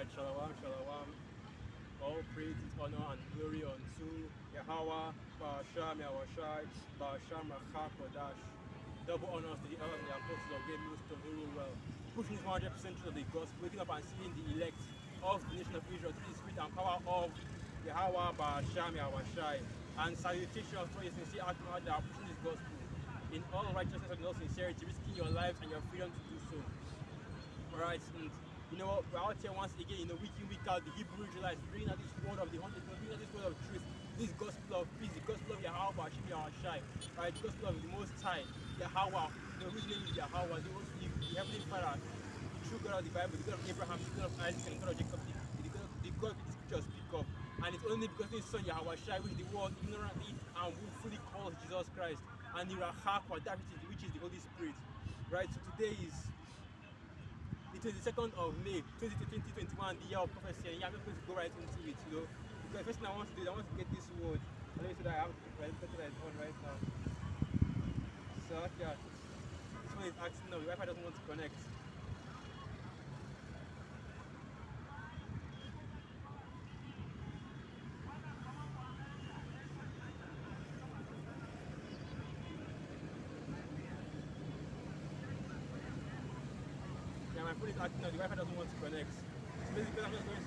Alright, shalom, shalom. All praise, honor, and glory unto Yahweh, Ba'asham, Yahushai, Ba'asham, Rachak, Kodash. Double honors to the elders and the apostles of great milestone who rule well. Pushing this 100% truth of the gospel, waking up and seeing the elect of the nation of Israel through the spirit and power of Yahweh, Ba'asham, Yahushai. And salutations for your sincere action out there pushing this gospel in all righteousness and in all sincerity, risking your lives and your freedom to do so. Alright, and you know what, we're out here once again, week in, week out, the Hebrew Israelites bringing out this word of the hunted, bringing out this word of truth, this gospel of peace, the gospel of Yahweh, Hashem Yahushai, right, the gospel of the Most High, Yahweh, whose name is Yahweh, the Heavenly Father, the true God of the Bible, the God of Abraham, the God of Isaac, and the God of Jacob, the God the scriptures speak of. And it's only because his son Yahushai, which the world ignorantly and willfully calls Jesus Christ, and the Rahak, which is the Holy Spirit. Right, so today is the 22nd of May, 2021, the year of prophecy, and yeah, I'm not going to go right into it, because the first thing I want to do is I want to get this word, and let me so that I have the that is on right now. So, yeah, this one is asking now, the Wi-Fi doesn't want to connect. Yeah, my phone is acting now, the Wi-Fi doesn't want to connect. So basically, I'm just going to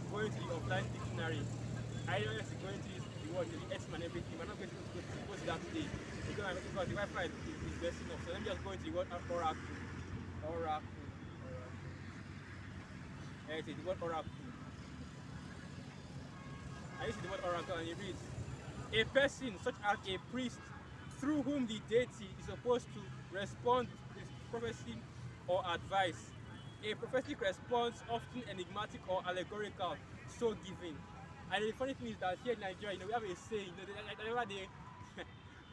the offline dictionary. I don't have to go into the word, the X and everything. I'm not going to go to that today because the Wi-Fi is messing up. So let me just go into the word oracle. Oracle. It is the word oracle. I use the word oracle and it reads, a person such as a priest through whom the deity is supposed to respond to prophecy or advice. A prophetic response, often enigmatic or allegorical, so given. And the funny thing is that here in Nigeria, we have a saying, whenever they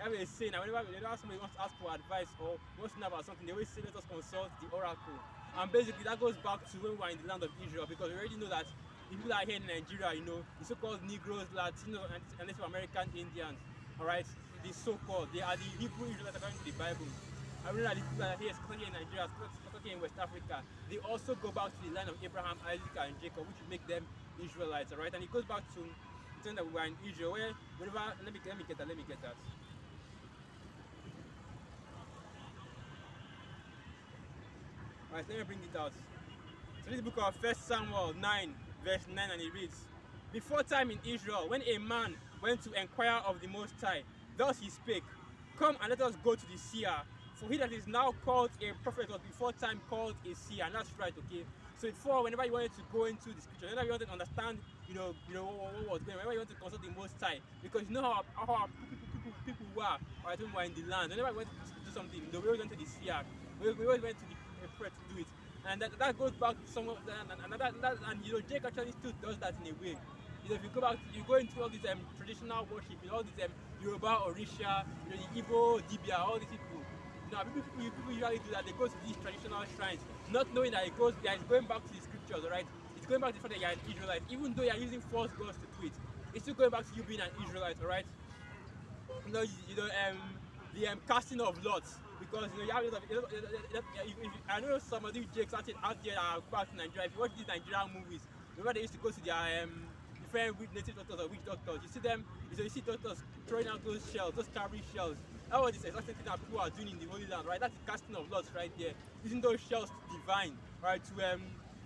have a saying, and whenever somebody wants to ask for advice or wants to know about something, they always say, let us consult the oracle. And basically that goes back to when we were in the land of Israel, because we already know that the people that are here in Nigeria, the so-called Negroes, Latinos, and Native American Indians, alright, the so-called, they are the Hebrew Israelites according to the Bible. I know that the people that are here, especially in Nigeria, especially in West Africa, they also go back to the line of Abraham, Isaac, and Jacob, which would make them Israelites, alright? And it goes back to the time that we were in Israel, where whenever, let me get that. Alright, let me bring it out. So this book of 1 Samuel 9, verse 9, and it reads, before time in Israel, when a man went to inquire of the Most High, thus he spake, come and let us go to the seer. For he that is now called a prophet was before time called a seer, and that's right, okay? So before, whenever you wanted to go into the scripture, whenever you wanted to understand, what was going on, whenever you want to consult the Most High, because you know how our people were, right, when we were in the land. Whenever we went to do something, we always went to the seer, we always went to the prophet to do it. And that goes back to some of that, and Jake actually still does that in a way. If you go back, you go into all this traditional worship, all this Yoruba, Orisha, the Igbo, Dibia, all these people. People usually do that. They go to these traditional shrines, not knowing that it's going back to the scriptures, alright? It's going back to the fact that you're an Israelite, even though you're using false gods to do it. It's still going back to you being an Israelite, alright? The casting of lots, because you have I know some of these jakes out there that are back to Nigeria. If you watch these Nigerian movies, remember they used to go to their different native doctors or witch doctors. You see them, you see doctors throwing out those shells, those cowrie shells. That was the exact thing that people are doing in the Holy Land, right? That's the casting of lots right there. Using those shells to divine, right? They're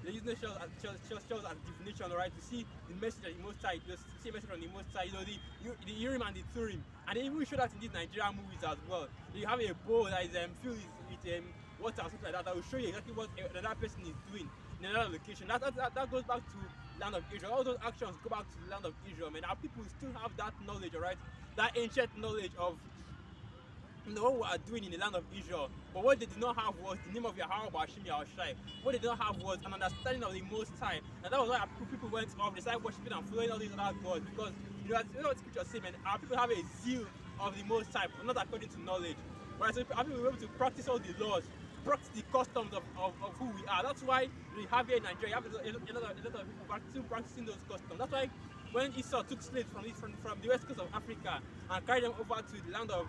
using those shells as divination, right? To see the message of the Most High, to see a message from the Most High, the Urim and the Thurim. And they even show that in these Nigerian movies as well. You have a bowl that is filled with water or something like that, that will show you exactly what another person is doing in another location. That goes back to the land of Israel. All those actions go back to the land of Israel, man. Our people still have that knowledge, alright? That ancient knowledge of what we are doing in the land of Israel. But what they did not have was the name of Yahweh Bashim Yahushai. What they did not have was an understanding of the Most High. And that was why our people went off, they started worshiping and following all these other gods. Because what scripture says, man, our people have a zeal of the Most High, but not according to knowledge. Right? So our people were able to practice all the laws, practice the customs of who we are. That's why we have here in Nigeria, you have a lot of people still practicing those customs. That's why when Esau took slaves from the west coast of Africa and carried them over to the land of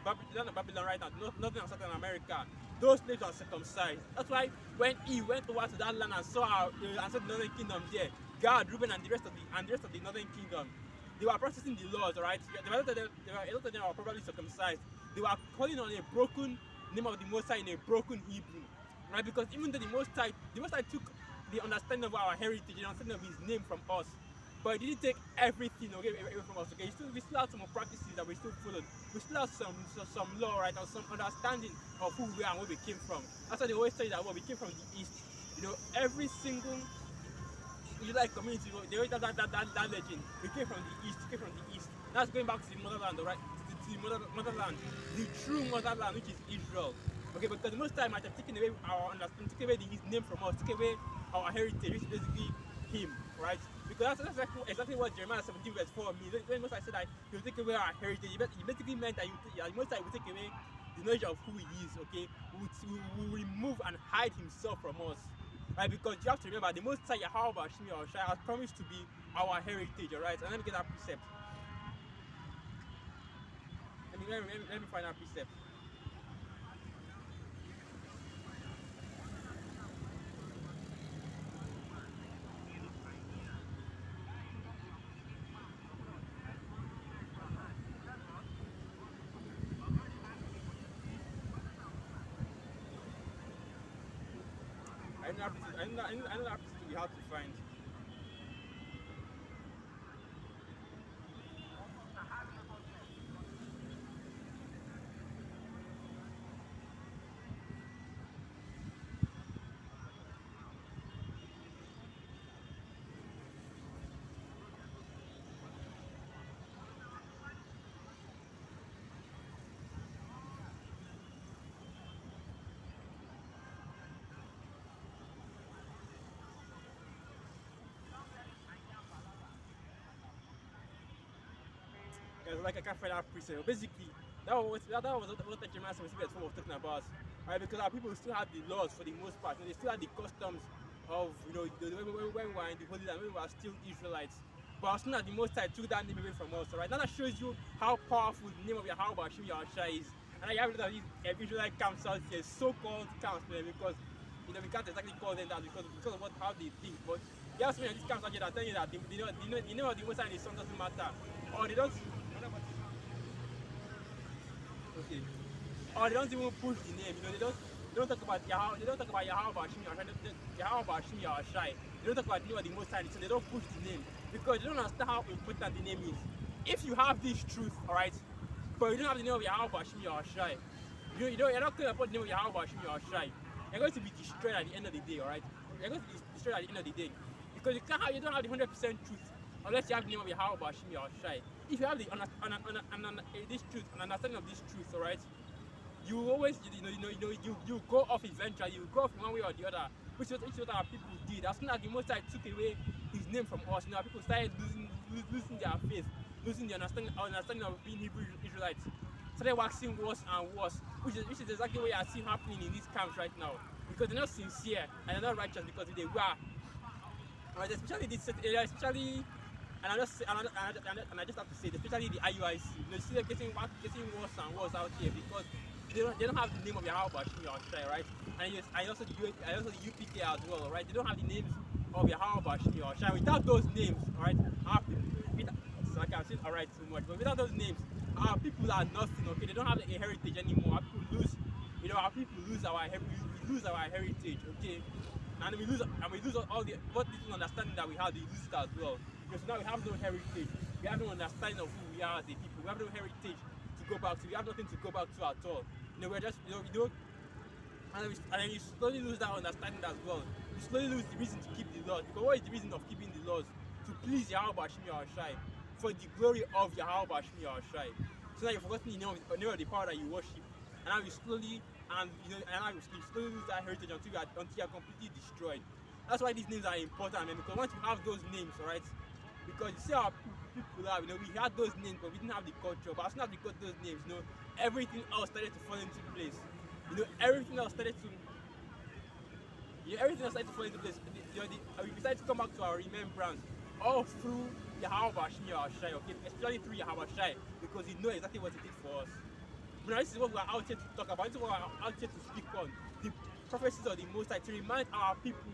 Babylon, Babylon right now, nothing on Southern America. Those slaves are circumcised. That's why when he went over to that land and saw the northern kingdom there, God, Reuben, and the rest of the northern kingdom, they were practicing the laws, right? A lot of them were probably circumcised. They were calling on a broken name of the Most High in a broken Hebrew, right? Because even though the Most High took the understanding of our heritage, the understanding of His name from us, but it didn't take everything away from us. Okay, we still have some practices that we still followed. We still have some law, right, or some understanding of who we are and where we came from. That's why they always say that we came from the east. Every single Israelite community, they always have that legend. We came from the east. We came from the east. That's going back to the motherland, right? To the motherland, the true motherland, which is Israel. Okay, because most time I have taken away our understanding, took away his name from us, took away our heritage, which is basically him, right? Because that's exactly what Jeremiah 17 verse 4 means. When Most I said that he will take away our heritage, he basically meant that Most I will take away the knowledge of who he is, okay? He will remove and hide himself from us. Right? Because you have to remember, the Most High Yahweh Shimi Oshai has promised to be our heritage, alright? And let me get that precept. Let me find that precept. I know that precept you have to find. Like I can't find that precept. Basically, that was what the Jeremiah 17 was talking about, right? Because our people still have the laws for the most part, and they still have the customs of when we were in the Holy Land, when we were still Israelites. But as soon as the Most High took that name away from us, right? Now that shows you how powerful the name of Yahweh Hashem Yahushua is. And I have a lot of these Israelite camps out here, so-called camps, because we can't exactly call them that because of how they think. But you have so many of these camps out here that tell you that the name of the Most High and His Son doesn't matter, or they don't. Okay. Or they don't even push the name. They don't talk about Yahweh. They don't talk about Yahweh Hashem Yahushai. They don't talk about the name of the Most High. So they don't push the name because they don't understand how important the name is. If you have this truth, alright, but you don't have the name of Yahweh Hashem Yahushai, you're not going to put the name of Yahweh Hashem Yahushai. You're going to be destroyed at the end of the day, alright? You're going to be destroyed at the end of the day because you don't have the 100% truth unless you have the name of Yahweh Hashem Yahushai. If you have this truth, an understanding of this truth, alright, you always, you go off eventually. You go off in one way or the other, which is what our people did. As soon as the Most High took away His name from us, people started losing their faith, losing the understanding of being Hebrew Israelites. Started waxing worse and worse, which is exactly what you are seeing happening in these camps right now. Because they're not sincere and they're not righteous because they were. Right, especially. And I just have to say, especially the IUIC, see them getting worse and worse out here because they don't have the name of Yahweh Hashem Yahushai, right? And also the UPK as well, right? They don't have the names of Yahweh Hashem Yahushai. Without those names, right? Like I've said, alright, too much, but without those names, our people are nothing. Okay, they don't have a heritage anymore. Our people lose, our people lose we lose our heritage. Okay, and we lose all the what little understanding that we had. We lose it as well. Because now we have no heritage. We have no understanding of who we are as a people. We have no heritage to go back to. We have nothing to go back to at all. We're just, and then you slowly lose that understanding as well. You slowly lose the reason to keep the laws. Because what is the reason of keeping the laws? To please Yahweh Hashem Yahushai, for the glory of Yahweh Hashem Yahushai. So now you've forgotten the name of the power that you worship, and now you slowly lose that heritage until you are completely destroyed. That's why these names are important, man. Because once you have those names, alright. Because you see how people are, we had those names, but we didn't have the culture. But as soon as we got those names, everything else started to fall into place. Everything else started to fall into place. We decided to come back to our remembrance all through Yahweh Shai, okay, especially through Yahweh Shai, because He knows exactly what He did for us. But now this is what we are out here to talk about. This is what we are out here to speak on. The prophecies of the Most High, to remind our people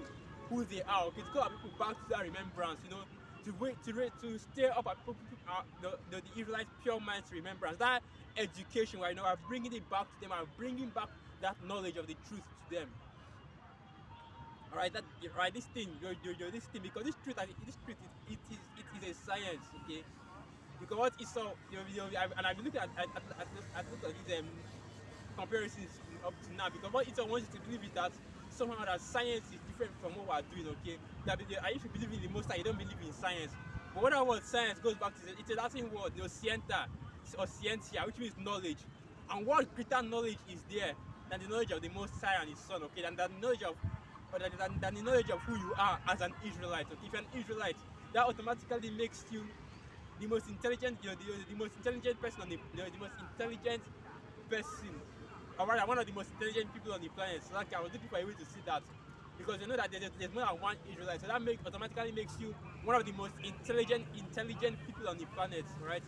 who they are, okay, to call our people back to that remembrance, to stir up the Israelites' pure minds to remembrance. That education, right now, I'm bringing it back to them. I'm bringing back that knowledge of the truth to them. All right, this thing, this thing, because this truth, it is a science, okay. Because what Esau, and I've been looking at these comparisons up to now, because what Esau wants you to believe is that somehow that science is different from what we are doing, okay? That if you believe in the Most High, you don't believe in science. But what word science goes back to, it's a Latin word, scienta or scientia, which means knowledge. And what greater knowledge is there than the knowledge of the Most High and His Son, okay? Than the knowledge of who you are as an Israelite. Okay? If you're an Israelite, that automatically makes you the most intelligent, the most intelligent person on the most intelligent person, or rather one of the most intelligent people on the planet. So like I was looking for a way to see that, because you know that there's more than one Israelite, so that automatically makes you one of the most intelligent people on the planet, right?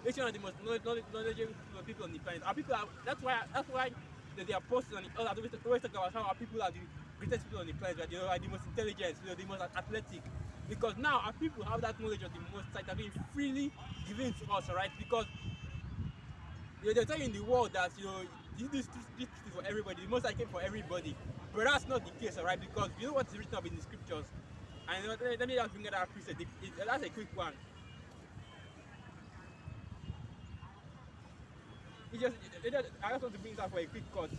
Makes you one of the most knowledgeable people on the planet. Our people are, that's why the apostles and the others always talk about how our people are the greatest people on the planet, right? Are the most intelligent, the most athletic. Because now our people have that knowledge of the Most High that being freely given to us, alright? Because they're telling in the world that this is for everybody, the Most High came for everybody. But that's not the case, alright? Because you know what's written up in the scriptures. And let me just bring it up, that's a quick one. I just want to bring it up for a quick cut.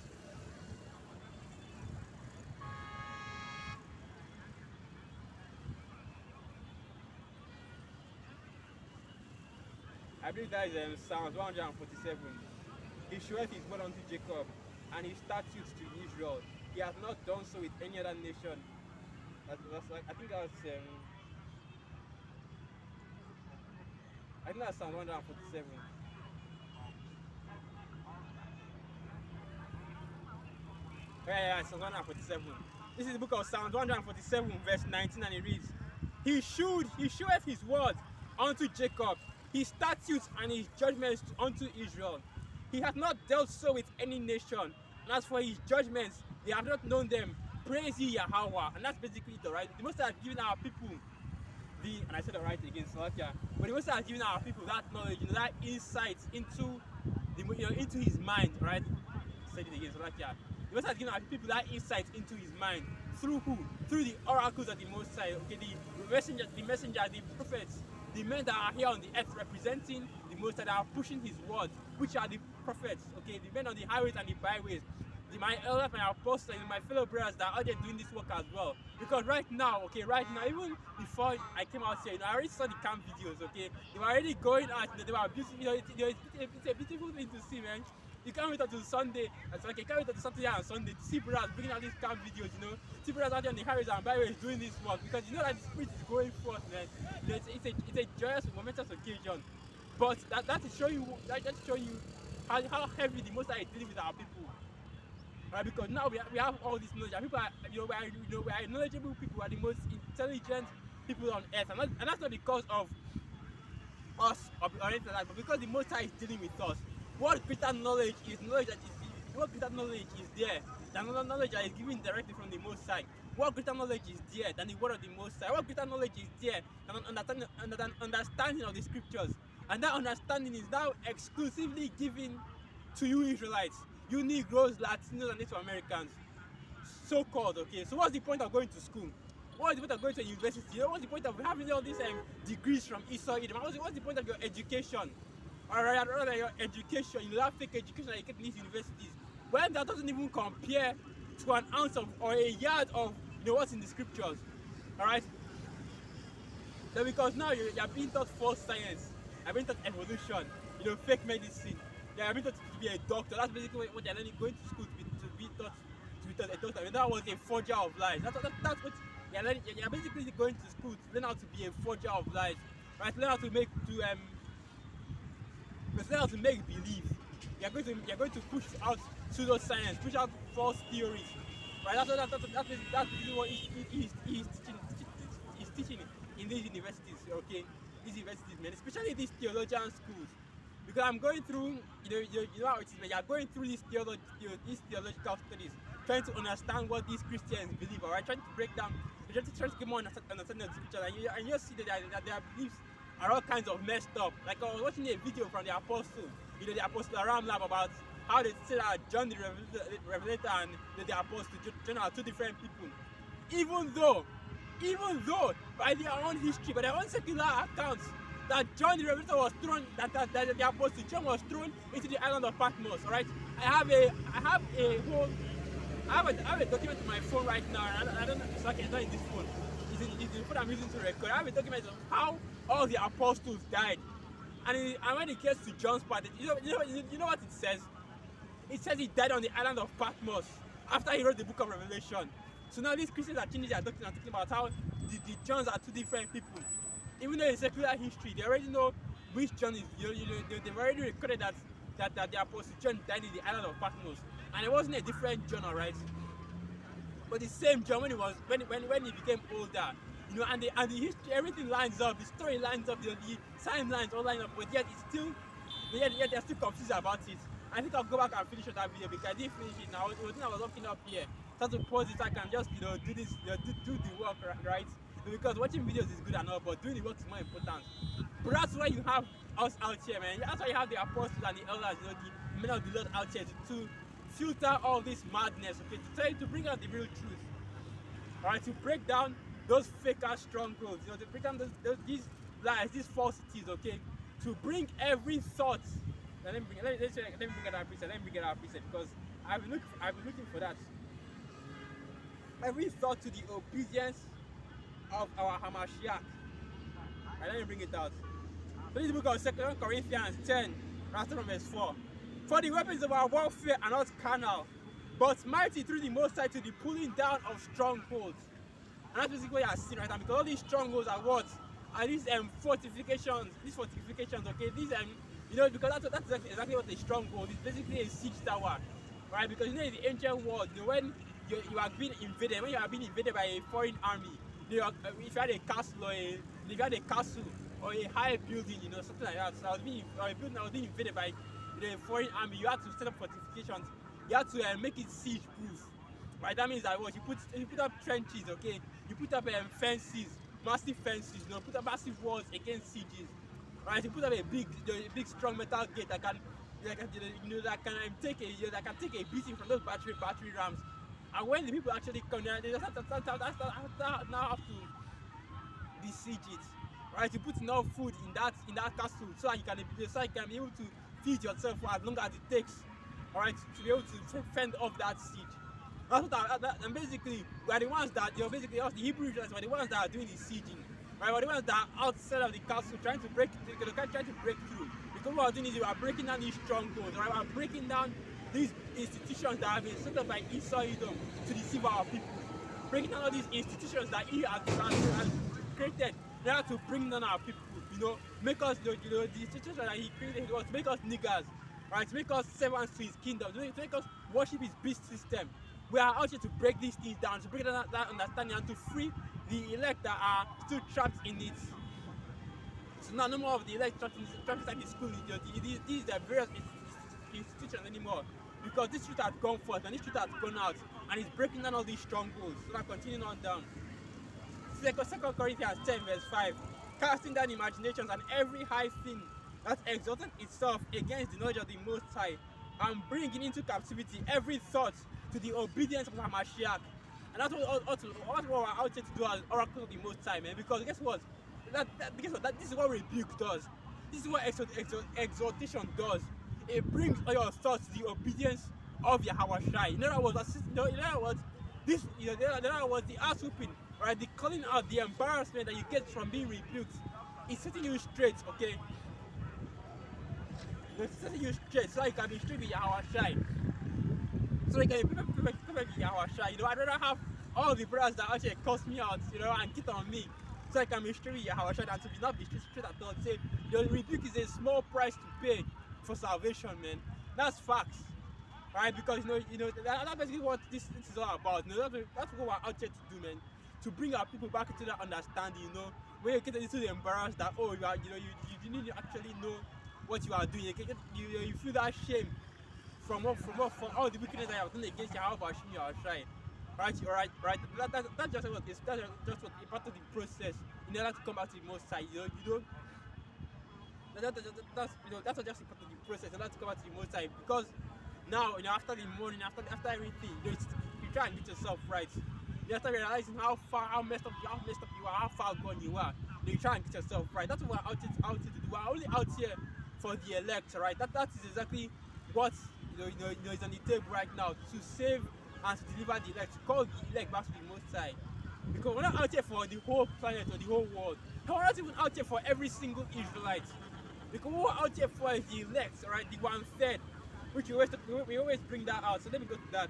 I believe that is Psalms 147. He showeth his word unto Jacob, and his statutes to Israel. He hath not done so with any other nation. I think that's Psalm 147. Yeah, Psalm 147. This is the book of Psalms 147, verse 19, and it reads, He showeth his word unto Jacob, his statutes and his judgments unto Israel. He hath not dealt so with any nation. And as for his judgments, they have not known them. Praise ye Yahweh. And that's basically it, right? The Most High has given our people and I said it right again, Slovakia. But the Most High has given our people that knowledge, that insight into into his mind, right? Said it again, Slovakia. The Most High has given our people that insight into his mind. Through who? Through the oracles of the Most High. Okay, the messengers, the prophets, the men that are here on the earth representing the Most High, that are pushing his word, which are the prophets, okay, the men on the highways and the byways, my elders, my apostles, and my fellow brothers that are there doing this work as well. Because right now, even before I came out here, I already saw the camp videos, okay? They were already going out, they were beautiful, it's a beautiful thing to see, man. You can't wait until Sunday, and so, okay, you can't wait until Saturday and Sunday to see brothers bringing out these camp videos, see brothers out there on the highways and byways doing this work, because you know that the spirit is going forth, man. It's a joyous, momentous occasion. But that is showing you how heavy the Most High is dealing with our people. Right? Because now we have all this knowledge. People are, we are knowledgeable people. We are the most intelligent people on earth, and that's not because of us or anything like that, but because the Most High is dealing with us. What greater knowledge is what greater knowledge is there than knowledge that is given directly from the Most High? What greater knowledge is there than the word of the Most High? What greater knowledge is there than an understanding of the scriptures? And that understanding is now exclusively given to you Israelites, you Negroes, Latinos, and Native Americans, so-called, okay? So what's the point of going to school? What's the point of going to a university? What's the point of having all these degrees from Esau, Edom? What's the point of your education? Or rather your education, that fake education that you get in these universities, when that doesn't even compare to an ounce of, or a yard of, what's in the scriptures, all right? So because now you're being taught false science, you're being taught evolution, fake medicine, you're being taught to be a doctor. That's basically what you're learning, going to school to be taught a doctor. I mean, that was a forger of lies. That's what you're learning. You're basically going to school to learn how to be a forger of lies, right? Learn how to make believe. You're going to push out pseudoscience, push out false theories, right? That's what he's teaching in these universities. Okay, these universities, man, especially these theologian schools. Because I'm going through, you know how it is, man. You're going through these theological studies, trying to understand what these Christians believe, alright? Trying to break down, trying to get more understanding of the scripture, and you see that their beliefs are all kinds of messed up. Like I was watching a video from the apostle, the apostle Aram Lab, about how they say that John the Revelator and the apostle John are two different people. Even though by their own history, by their own secular accounts, that John the Revelator was thrown, that the apostle John was thrown into the island of Patmos. All right, I have a document in my phone right now. I don't know, so it's not in this phone. It's the phone I'm using to record. I have a document of how all the apostles died, and when it gets to John's part, you know what it says? It says he died on the island of Patmos after he wrote the book of Revelation. So now these Christians are changing their doctrine and talking about how the Johns are two different people. Even though in secular history, they already know which John is. They've already recorded that the apostle John died in the island of Patmos, and it wasn't a different John, alright? But the same John when he became older, and the history, everything lines up, the story lines up, the timelines all line up, but yet they're still confused about it. I think I'll go back and finish that video because I didn't finish it now. It was when I was walking up here. Start to pause it, I can just do this, do the work, right? Because watching videos is good enough, but doing the work is more important. But that's why you have us out here, man. That's why you have the apostles and the elders, the men of the Lord out here to filter all this madness, okay, to tell you, to bring out the real truth, alright, to break down those faker strongholds, to break down these lies, these falsities, okay, to bring every thought. Let me bring it out preset because I've been looking for that. Every thought to the obedience of our Hamashiach. Let me bring it out. So this is the book of 2 Corinthians 10, from verse 4. For the weapons of our warfare are not carnal, but mighty through the Most High to the pulling down of strongholds. And that's basically what you are seeing right now, because all these strongholds are what? Are these fortifications, okay? These because that's exactly what a stronghold is. Basically a siege tower, right? Because in the ancient world, when you are being invaded, by a foreign army, if you had a castle or a high building, something like that. So a building that was being invaded by a foreign army, you had to set up fortifications. You had to make it siege proof. Right? That means that what you put up trenches, okay? You put up fences, massive fences, put up massive walls against sieges. Right, you put up a big strong metal gate that can take a beating from those battery rams. And when the people actually come there, they just have to besiege it. Right, you put enough food in that castle so that you can be able to feed yourself for as long as it takes. Alright, to be able to fend off that siege. That's what and basically we are the ones that basically us, the Hebrew Israelites, were the ones that are doing the sieging. Right, we're the ones that are outside of the castle trying to break through. Because what we're doing is we are breaking down these strongholds, right? We're breaking down these institutions that have been set up by Esau Edom to deceive our people. Breaking down all these institutions that he has created in order to bring down our people, make us the institutions that he created was to make us niggers, right? To make us servants to his kingdom, to make us worship his beast system. We are out here to break these things down, to break down that understanding and to free the elect that are still trapped in it. So now no more of the elect trapped inside the school. These are various institutions anymore, because this truth has gone forth and this truth has gone out and it's breaking down all these strongholds. So now continuing on down. 2 Corinthians 10 verse 5. Casting down imaginations and every high thing that exalted itself against the knowledge of the Most High, and bringing into captivity every thought to the obedience of our Mashiach. And that's what we're out here to do as oracles of the Most High, man. Because guess what? This is what rebuke does. This is what exhortation does. It brings all your thoughts to the obedience of Yahweh Shai. In other words, the ass whooping, right? The calling out, the embarrassment that you get from being rebuked, is setting you straight, okay? It's setting you straight so you can be straight with Yahweh Shai. So you can be perfect with Yahweh Shai. I'd rather have all the brothers that actually cuss me out, and get on me, so I can be straight with Yahweh Shai and to not be straight at all. Say, rebuke is a small price to pay for salvation, man. That's facts, right? Because that's basically what this is all about. That's what we're out here to do, man. To bring our people back into that understanding, when you get a little embarrassed that oh you didn't actually know what you are doing. You feel that shame from all the wickedness that you have done against you, however ashamed you are trying. Right. That's just what just what a part of the process in order to come back to the most high. You don't that's just a part of the process in order to come back to the most high because now after the morning, after everything, you try and get yourself right. You after realizing how messed up you are, how far gone you are. You try and get yourself right. That's what we're out here to do. We're only out here for the elect, right? That is exactly what is on the table right now to save and to deliver the elect, to call the elect back to the Most High. Because we're not out here for the whole planet or the whole world. We're not even out here for every single Israelite. Because what we're out here for is the elect, right? The 1/3, which we always bring that out. So let me go to that.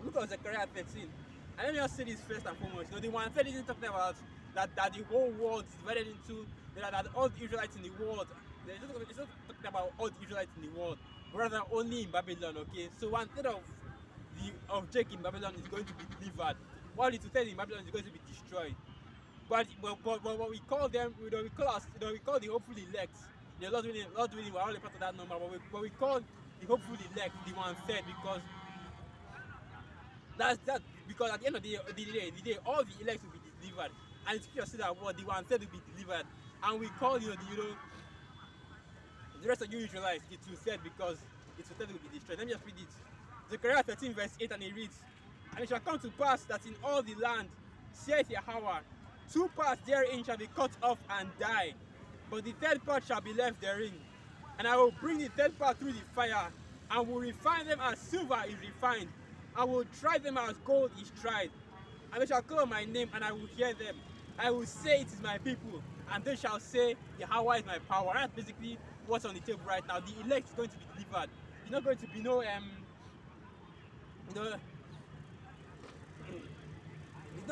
Look at Zechariah 13. And let me just say this first and foremost. The 1/3 isn't talking about that the whole world is divided into that all the Israelites in the world. It's not talking about all the Israelites in the world, rather only in Babylon. Okay, so 1/3 of Jake in Babylon is going to be delivered, while the 2/3 in Babylon is going to be destroyed. But we call them, we call the hopeful elect. Lord willing, we're all a part of that number. But we call the hopeful elect the 1/3 because because at the end of the day, all the elects will be delivered, and it's clear that what the 1/3 will be delivered, and we call the rest of you Israelites the 2/3 because the 2/3 will be destroyed. Let me just read it. Zechariah 13 verse 8, and it reads, "And it shall come to pass that in all the land, saith Yahweh, 2 parts therein shall be cut off and die, but the 3rd part shall be left therein. And I will bring the 3rd part through the fire, and will refine them as silver is refined, and will try them as gold is tried. And they shall call my name, and I will hear them. I will say, it is my people, and they shall say, Yahweh is my power." That's basically what's on the table right now. The elect is going to be delivered. There's not going to be no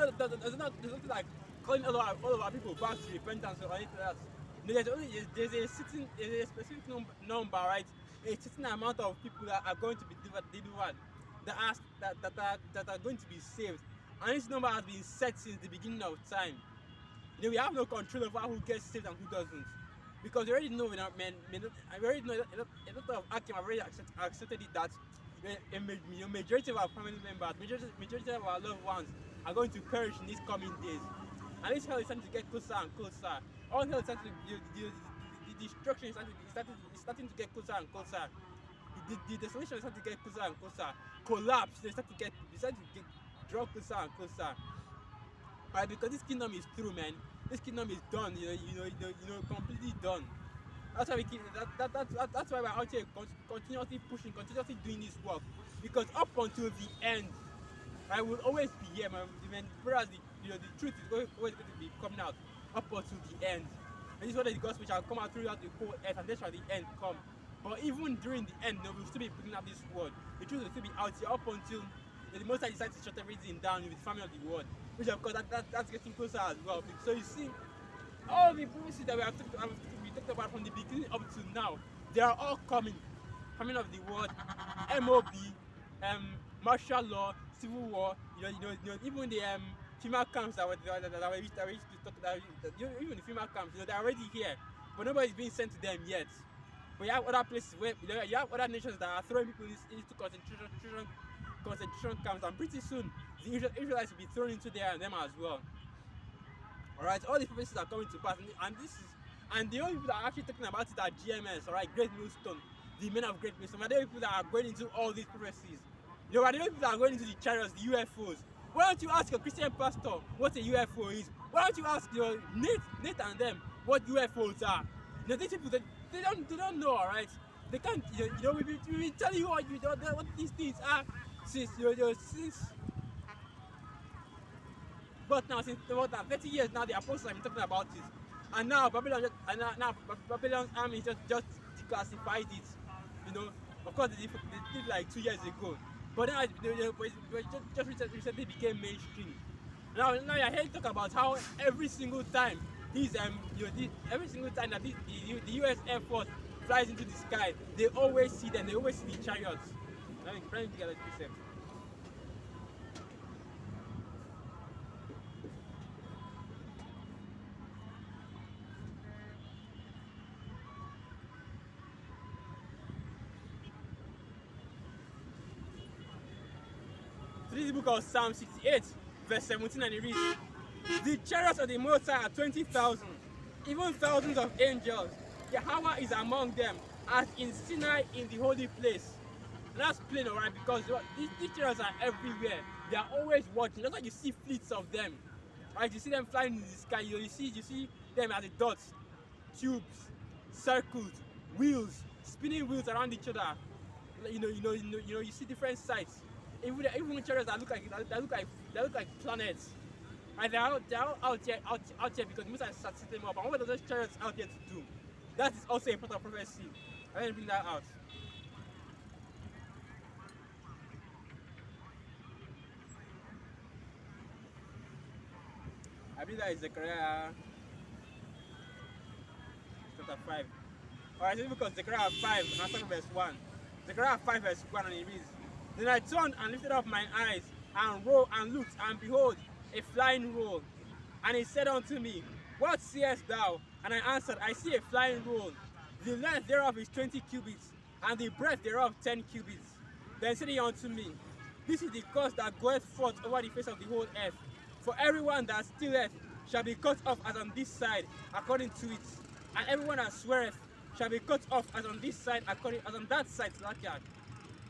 there's nothing like calling all of our people back to repentance or anything like that. There's a specific number, right? A certain amount of people that are going to be delivered, that are going to be saved, and this number has been set since the beginning of time. We have no control over who gets saved and who doesn't, because we already know, we already know a lot of Akim have already accepted it that a majority of our family members, majority of our loved ones are going to perish in these coming days. And this hell is starting to get closer and closer. All hell is starting to, the destruction is starting to get closer and closer. The desolation is starting to get closer and closer. Collapse, they start to get draw closer and closer. Right, because this kingdom is through, man. This kingdom is done, completely done. That's why we keep that's why we're out here continuously pushing, continuously doing this work. Because up until the end, I will always be here, man. Whereas the truth is always going to be coming out up until the end. And this is what the gospel shall come out throughout the whole earth, and then shall the end come. But even during the end, we'll still be bringing out this word. The truth will still be out here up until the Most High decides to shut everything down with the family of the world. Which of course that's getting closer as well. So you see, all the prophecies that we talked about from the beginning up to now, they are all coming of the word, MOB, martial law, civil war, even the female camps that we used to talk about, even the female camps, they're already here, but nobody's being sent to them yet. But you have other places where you have other nations that are throwing people into concentration camps, and pretty soon the Israelites will be thrown into them as well. Alright, all these prophecies are coming to pass, and the only people that are actually talking about it are GMS, alright, Great Millstone, the men of Great Millstone. Are the people that are going into all these prophecies. Are the people that are going into the chariots, the UFOs. Why don't you ask your Christian pastor what a UFO is? Why don't you ask your Nate and them what UFOs are? These people they don't know, alright. They can't. We tell you what these things are since But now, since 30 years now, the apostles have been talking about it, and now Babylon's army just declassified it. Of course they did like 2 years ago, but now just recently became mainstream. Now you're hearing talk about how every single time every single time that the U.S. Air Force flies into the sky, they always see them. They always see the chariots. Let me get a precept. So this is the book of Psalm 68, verse 17, and it reads, the chariots of the Most High are 20,000, even thousands of angels. Yahweh is among them, as in Sinai in the holy place. And that's plain, alright, because these chariots are everywhere. They are always watching. That's why you see fleets of them. Right? You see them flying in the sky. You see them as the dots, tubes, circles, wheels, spinning wheels around each other. You see different sights. Even chariots that look like planets. And they're out here because Musa has set them up. And what are those chariots out here to do? That is also a part of prophecy. I didn't bring that out. I believe that is Zechariah chapter 5. Alright, so because Zechariah 5, and I start verse 1. Zechariah 5 verse 1, and it reads, then I turned and lifted up mine eyes, and looked, and behold, a flying roll. And he said unto me, what seest thou? And I answered, I see a flying roll. The length thereof is 20 cubits, and the breadth thereof 10 cubits. Then said he unto me, this is the cause that goeth forth over the face of the whole earth. For everyone that stealeth shall be cut off as on this side, according to it. And everyone that sweareth shall be cut off as on this side, as on that side,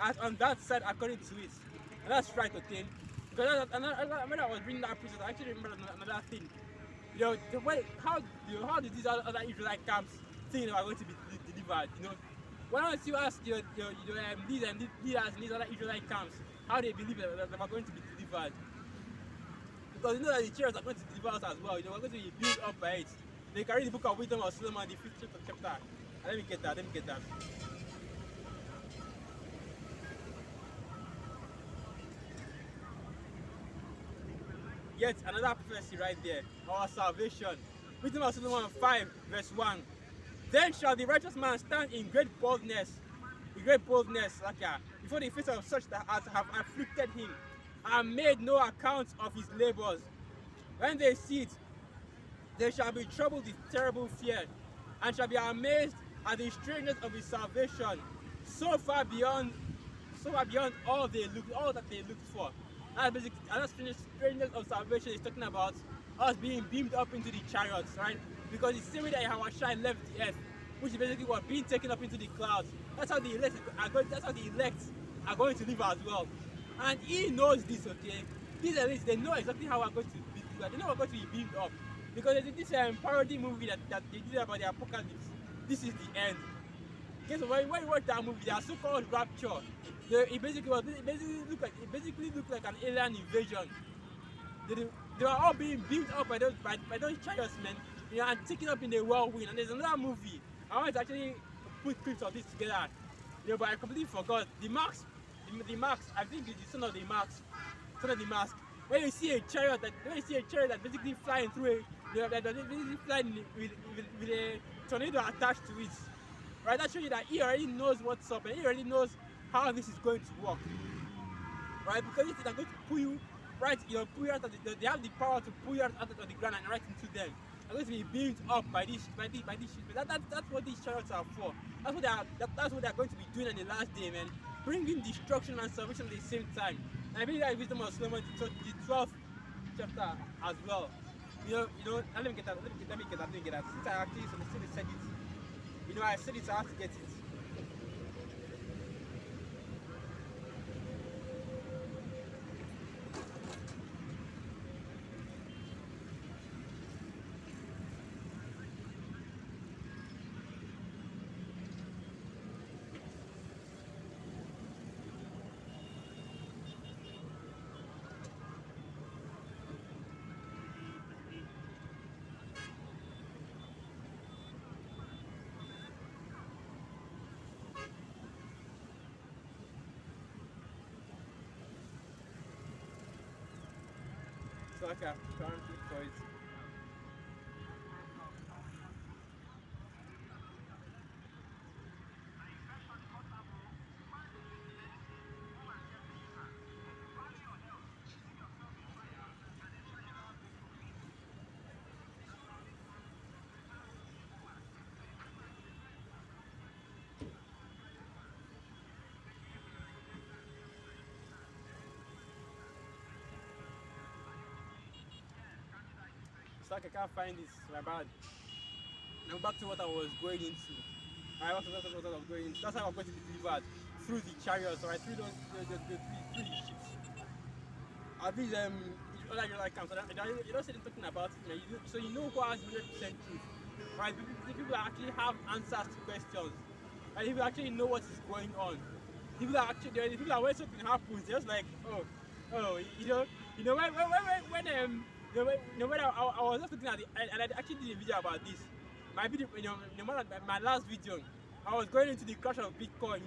as on that side, according to it. And that's right, okay? Because when I was reading that process, I actually remember another thing. How did these other Israelite camps think they were going to be delivered? Why don't you ask these leaders and these other Israelite camps how they believe that they were going to be delivered? Because you know that the chariots are going to deliver us as well. We're going to be built up by it. They carry the book of wisdom of Solomon, the 5th chapter. Let me get that. Yet another prophecy right there, our salvation. Wisdom of Solomon 5 verse 1. Then shall the righteous man stand in great boldness, before the face of such that as have afflicted him, and made no account of his labors. When they see it, they shall be troubled with terrible fear, and shall be amazed at the strangeness of his salvation, so far beyond all that they looked for. And that's strangeness of salvation is talking about us being beamed up into the chariots, right? Because it's the same way that Yahushua left the earth, which is basically what being taken up into the clouds. That's how the elect are going to live as well. And he knows this, okay? These elites, they know exactly how we're going to be. They know we're going to be beamed up. Because there's this parody movie that they did about the apocalypse. This is the end. Okay, so when you watch that movie, they are so-called rapture. It basically looked like an alien invasion. They were all being built up by those chariots, men, and taken up in the whirlwind. And there's another movie. I want to actually put clips of this together. But I completely forgot. The marks, I think it's the son of the mask. When you see a chariot that basically flying through that basically flying with a tornado attached to it. Right, that shows you that he already knows what's up and he already knows how this is going to work. Right, because they're going to pull you right, pull you out of they have the power to pull you out of the ground and right into them. They're going to be built up by these ships. That's what these chariots are for. That's what they're going to be doing in the last day, man. Bringing destruction and salvation at the same time. And I believe that wisdom of Solomon, the 12th chapter as well. Let me get that. Since I actually said it. I said it, so I have to get it. So I can currently for it. like I can't find this. My bad. Now back to what I was going into. I want to talk about what I was going into. That's how I'm going to be delivered through the chariots, right? Through through the ships. At least other Israel camps. You don't say them talking about it, man. So you know who has 100% truth, right? People actually have answers to questions, and people actually know what is going on. People are actually the people are when something happens, they're just like, oh, when I was just looking at it, and I actually did a video about this. My video, my last video, I was going into the crash of Bitcoin.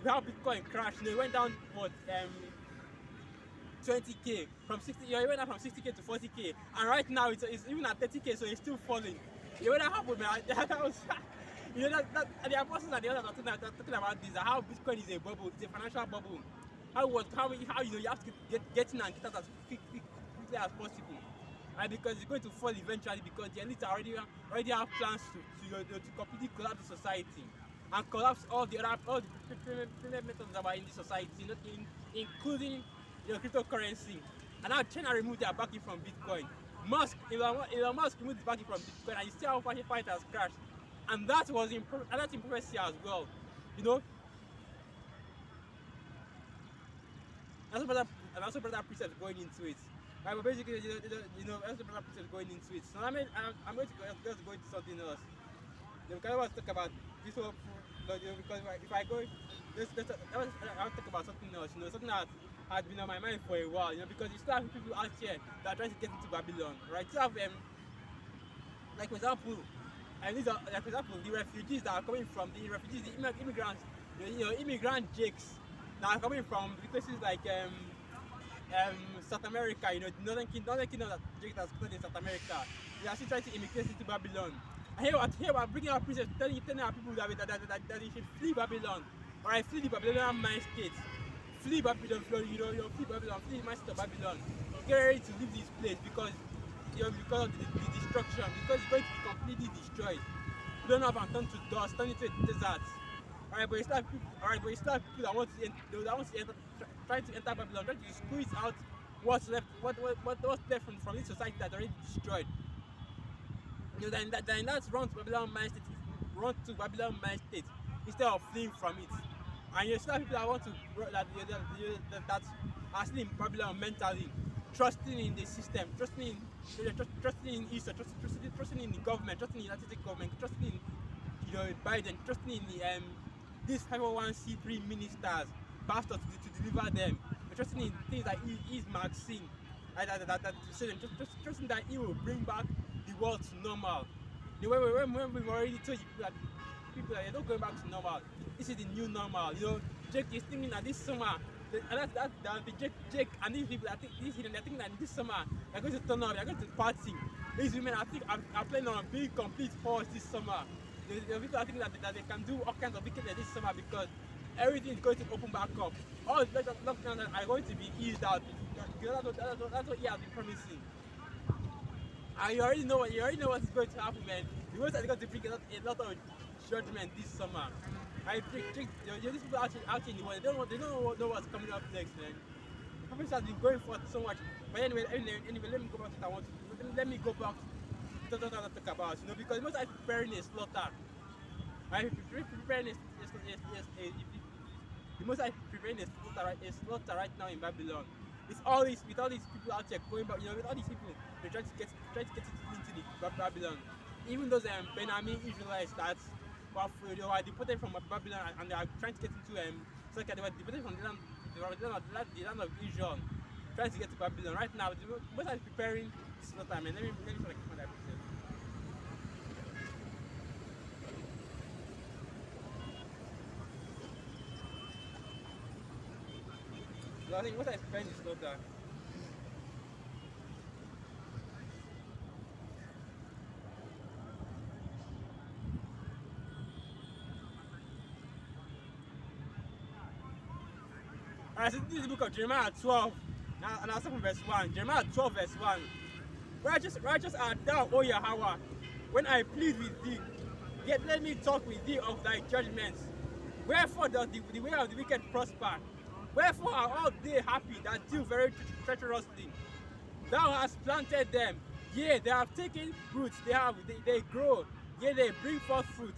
How Bitcoin crashed. It went down what 20k from 60. It went down from 60k to 40k, and right now it's even at 30k, so it's still falling. What happened, man? That was. The apostles and the others are talking about this. How Bitcoin is a bubble. It's a financial bubble. How you have to get in and get out as quickly as possible. And because it's going to fall eventually, because the elites already have plans to completely collapse the society and collapse all the payment methods that are in the society, including cryptocurrency. And now China removed their backing from Bitcoin. Elon Musk removed his backing from Bitcoin, and you see how fight has crashed. And that was in prophecy as well. And also brother preachers going into it. Right, but basically, also brother preachers going into it. So I'm going to just go into something else. Because I want to talk about this whole, because if I go, I want to talk about something else. Something that had been on my mind for a while. Because you still have people out here that are trying to get into Babylon, right? You have like for example. And these are, like for example, the refugees that are coming from the immigrants, immigrant jakes that are coming from places like South America, the northern kingdom that Jake that's in South America. They are still trying to immigrate into Babylon. And here we're bringing our preachers, telling our people that they should flee Babylon, or flee the Babylonian mind state, flee Babylon, flee Babylon, flee the mind state of Babylon. Get ready to leave this place because of the destruction, because it's going to be completely destroyed. You don't have and turn to dust, turn into a desert. Alright, but you still have people that want to enter, trying to enter Babylon, trying to squeeze out what's left from this society that's already destroyed. Then that's run to Babylon mind state, instead of fleeing from it. And you still have people that want to that are still in Babylon mentally, trusting in the system, trusting in Israel, trusting in the government, trusting in the United States government, trusting in Biden, trusting in the these 501c3 ministers, pastors to deliver them, trusting in things like his Maxine, trusting that he will bring back the world to normal. When we've already told people that they're not going back to normal, this is the new normal. Jake is thinking that this summer. And that's Jake and these people, they're thinking that this summer they're going to turn up, they're going to party. These women are planning on being complete whores this summer. The people are thinking that they can do all kinds of wickedness this summer because everything is going to open back up. All the lockdowns are going to be eased out. That's what he has been promising. And you already know what is going to happen, man. The world is going to bring a lot of judgment this summer. I think these people out in the world, they don't know what's coming up next, man. The prophets has been going for so much. But anyway, let me go back to what I want to. Let me go back to what I want to talk about, because most are preparing a slaughter. Right? Preparing the most are preparing a slaughter right now in Babylon. It's all these people out there going back, with all these people, they're trying to get into the Babylon. Even those Benjamin Israelites that they were deported from Babylon and they are trying to get into they were deported from the land of Israel, trying to get to Babylon. Right now, most are preparing this slaughter, man. Let me try to keep that picture. So I think what I preparing this slaughter. I said this is the book of Jeremiah 12, and I'll start from verse 1. Jeremiah 12, verse 1. Righteous art thou, O Yahweh, when I plead with thee, yet let me talk with thee of thy judgments. Wherefore does the way of the wicked prosper? Wherefore are all they happy that deal very treacherously? Thou hast planted them, Yea, they have taken roots, they grow, yea, they bring forth fruit.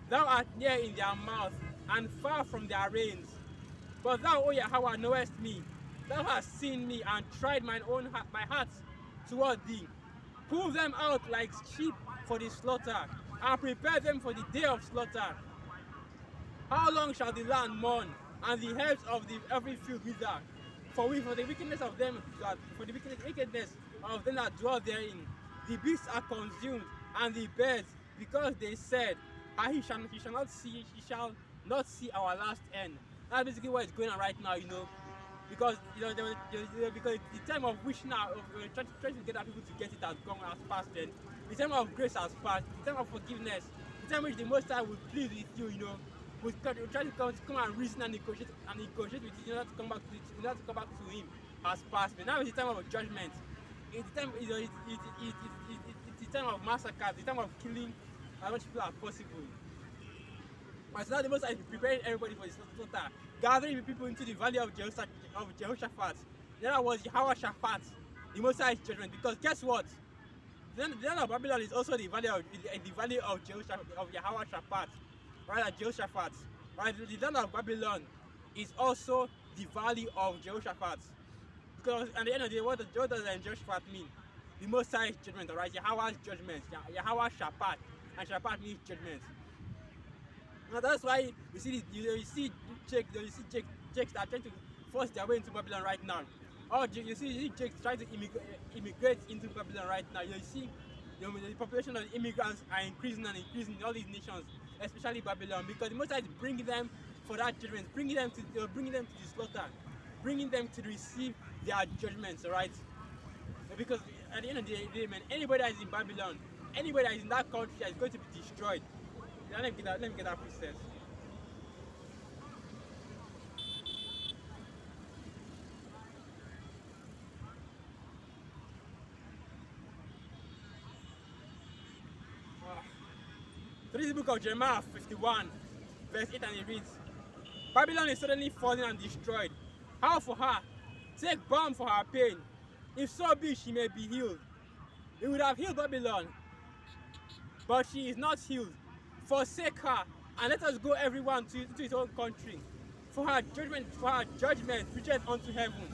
Thou art near in their mouth, and far from their reins. But thou, O Yahweh, knowest me. Thou hast seen me, and tried my heart toward thee. Pull them out like sheep for the slaughter, and prepare them for the day of slaughter. How long shall the land mourn, and the herbs of every field wither? For the wickedness of them that dwell therein, the beasts are consumed, and the birds, because they said, he shall not see our last end. That's basically what is going on right now, because because the time of wishing out, of trying to get our people to get it has passed. Then the time of grace has passed. The time of forgiveness, the time which the Most High will plead with you, will try to come and reason and negotiate with you in order to come back to Him, has passed. But now it's the time of judgment. It's the time, it's the time of massacre, the time of killing as much people as possible. And so now the Most High is preparing everybody for the slaughter, gathering people into the valley of Jehoshaphat. The other was Jehoshaphat, the Most High's judgment. Because guess what? The land of Babylon is also the valley of Jehoshaphat, right? Jehoshaphat, right? The land of Babylon is also the valley of Jehoshaphat. Because at the end of the day, what does Jehoshaphat mean? The Most High's judgment, alright? Yahweh's judgment. Yahweh Shaphat, and Shaphat means judgment. Now that's why you see Jakes that are trying to force their way into Babylon right now. Or you see Jakes trying to immigrate into Babylon right now. You see the population of immigrants are increasing in all these nations, especially Babylon, because the Most High is bringing them for that judgment, bringing them to the slaughter, bringing them to receive their judgments, alright? Because at the end of the day, man, anybody that is in Babylon, anybody that is in that country is going to be destroyed. Let me get that process. So this is the book of Jeremiah 51, verse 8, and it reads, Babylon is suddenly falling and destroyed. How for her? Take balm for her pain. If so be she may be healed. It would have healed Babylon, but she is not healed. Forsake her, and let us go everyone to his own country. For her judgment reacheth unto heaven,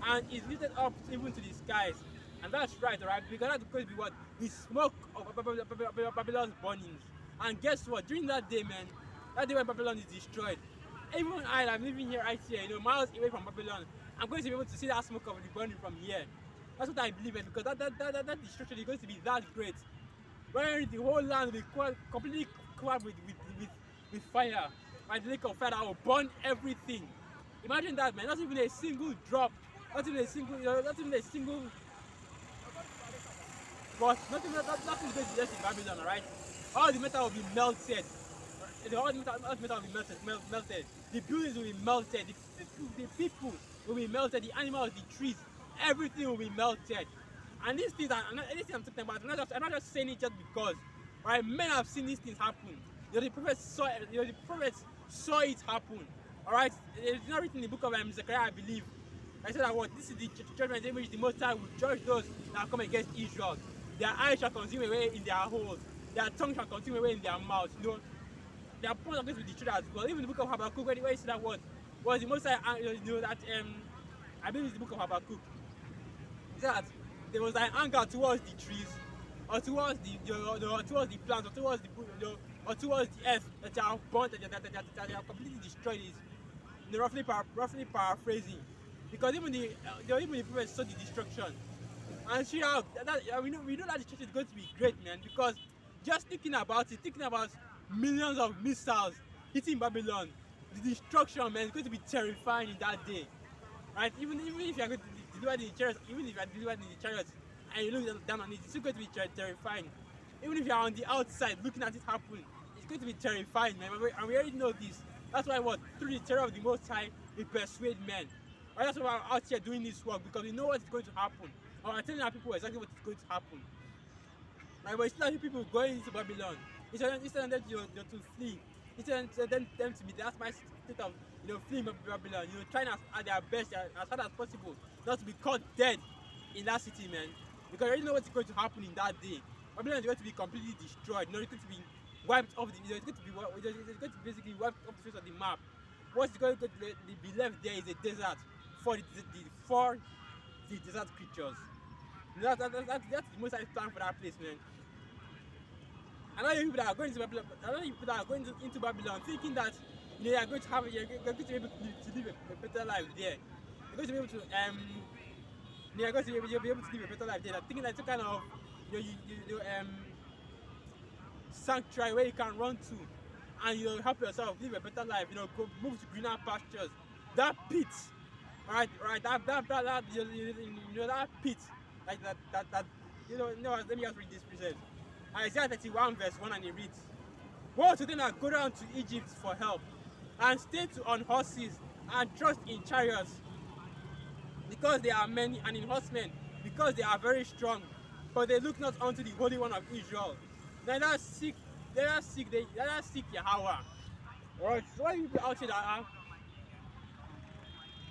and is lifted up even to the skies. And that's right, alright? Because that's going to be what? The smoke of Babylon's burnings. And guess what? During that day, man, that day when Babylon is destroyed, even I'm living here right here, miles away from Babylon, I'm going to be able to see that smoke of the burning from here. That's what I believe in, because that destruction is going to be that great. Where the whole land will be completely covered with fire. Like the lake of fire that will burn everything. Imagine that, man. Not even a single drop. Not even a single. But nothing is going to be left in Babylon, alright? All the metal will be melted. All the metal will be melted. The buildings will be melted. The people will be melted. The animals, the trees, everything will be melted. And these things are not anything I'm talking about. I'm not just saying it just because. Right? Men have seen these things happen. The prophets saw it happen. Alright? It's not written in the book of Zechariah, I believe. I said that what? This is the judgment in which the Most High will judge those that come against Israel. Their eyes shall consume away in their holes. Their tongue shall consume away in their mouths. Their points are going to be destroyed as well. Even the book of Habakkuk, where you see that what? Was the Most High, that I believe it's the book of Habakkuk. It said that there was an anger towards the trees, or towards the plants, or towards the earth that are burnt, that they have completely destroyed it. Roughly paraphrasing, because even the prophets saw the destruction, and we know that destruction is going to be great, man. Because just thinking about millions of missiles hitting Babylon, the destruction, man, is going to be terrifying in that day, right? Even if you are going to deliver in the chariots, and you look down on it, it's still going to be terrifying. Even if you are on the outside looking at it happen, it's going to be terrifying, man. And we already know this. That's why through the terror of the Most High, we persuade men. Right? That's why we're out here doing this work, because we know what is going to happen. And we're telling our people exactly what is going to happen. Right? But it's not people going into Babylon. Instead of them to flee. Instead of them to be that's my state of fleeing Babylon. Trying at their best, as hard as possible, not to be caught dead in that city, man. because you already know what's going to happen in that day. Babylon is going to be completely destroyed. You know, it's going to be wiped off the. You know, it's going to be it's going to basically wiped off the face of the map. What's going to be left there is a desert for the desert creatures. That's the most I plan for that place, man. I know people that are going to Babylon. I know people that are going into Babylon thinking that you are going to have you're going to be able to live a better life there. You're going to be able to you're going to be able to live a better life there. They're thinking that some kind of sanctuary where you can run to and help yourself live a better life. Go move to greener pastures. That pit, right? That that pit, like that. Let me just read this precepts. Isaiah 31 verse 1, and it reads, "Woe to them that go down to Egypt for help, and stay on horses, and trust in chariots, because they are many, and in horsemen, because they are very strong. But they look not unto the Holy One of Israel. Neither seek Yahweh." Alright, so why people out here that are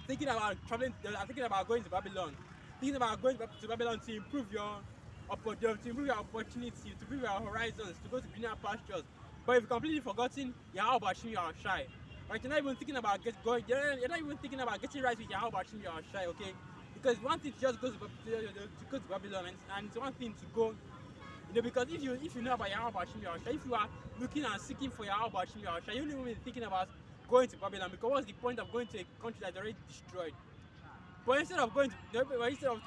thinking about traveling, they are thinking about going to Babylon, thinking about going to Babylon to improve your opportunity, to improve your horizons, to go to greener pastures. But you've completely forgotten Yahweh Bashim Yahushai. Right? You're not even thinking about you're not even thinking about getting right with Yahweh Bashim Yahushai, okay? Because one thing to just go to Babylon, and it's one thing to go, because if you know about Yahweh Bashim Yahushai, if you are looking and seeking for Yahweh Bashim Yahushai, you don't even be thinking about going to Babylon, because what's the point of going to a country that's already destroyed? But instead of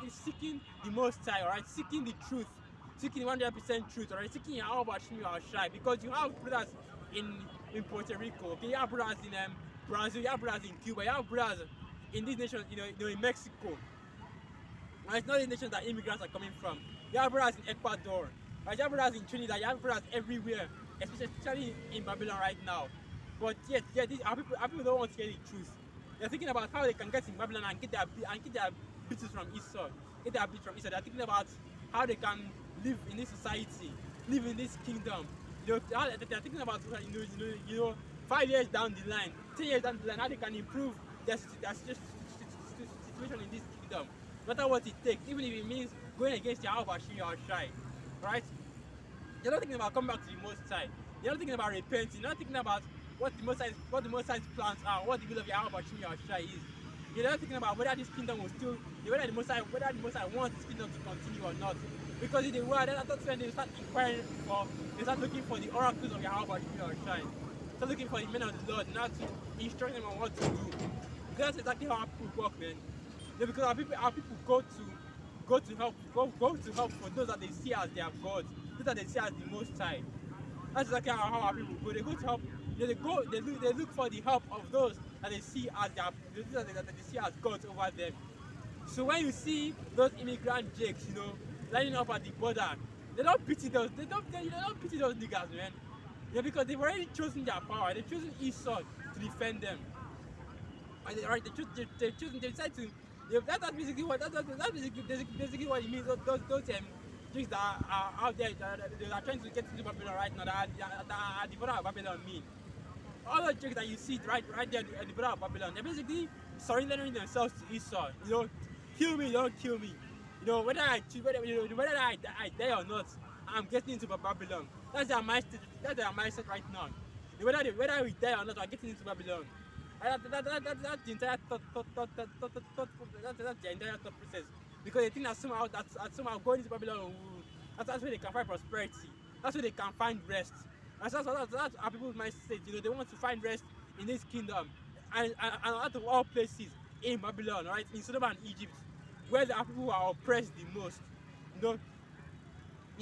seeking the Most High, alright, seeking the truth, seeking 100% truth, alright, seeking Yahweh Bashim Yahushai, because you have brothers in Puerto Rico, okay, you have brothers in Brazil, you have brothers in Cuba, you have brothers in these nations, in Mexico. Right, it's not the nations that immigrants are coming from. You have brothers in Ecuador, right, you have brothers in Trinidad, you have brothers everywhere, especially in Babylon right now. But yet our people don't want to hear the truth. They're thinking about how they can get in Babylon and get their bits from Esau. They're thinking about how they can live in this society, live in this kingdom. They're thinking about 5 years down the line, 10 years down the line, how they can improve their situation in this kingdom. No matter what it takes, even if it means going against Yahweh Bashim Yahushai, right? You're not thinking about coming back to the Most High. You're not thinking about repenting. You're not thinking about what the Most High's plans are, what the will of Yahweh Bashim Yahushai is. You're not thinking about whether this kingdom will still, whether the Most High wants this kingdom to continue or not. Because if they were, then that's when they start inquiring they start looking for the oracles of Yahweh Bashim Yahushai. Start looking for the men of the Lord, not to instruct them on what to do. That's exactly how our people work, man. Because our people go to help for those that they see as their gods, those that they see as the Most High. That's exactly how our people go. They go to help. They look for the help of those that they see as gods over them. So when you see those immigrant jakes, lining up at the border, they don't pity those niggas, man. Because they've already chosen their power. They've chosen Esau to defend them. And they decide to. That's basically what it means. Those jakes that are out there that are trying to get into Babylon right now, that are the border of Babylon mean. All the jakes that you see right there at the border of Babylon, they're basically surrendering themselves to Esau. Kill me, don't kill me. Whether I die or not, I'm getting into Babylon. That's their mindset. That's their mindset right now. Whether we die or not, we're getting into Babylon. That's the entire thought process. Because they think that somehow going into Babylon, that's where they can find prosperity. That's where they can find rest. That's our people's mindset. They want to find rest in this kingdom, and out of all places in Babylon, right, in Sodom and Egypt, where the people are oppressed the most. You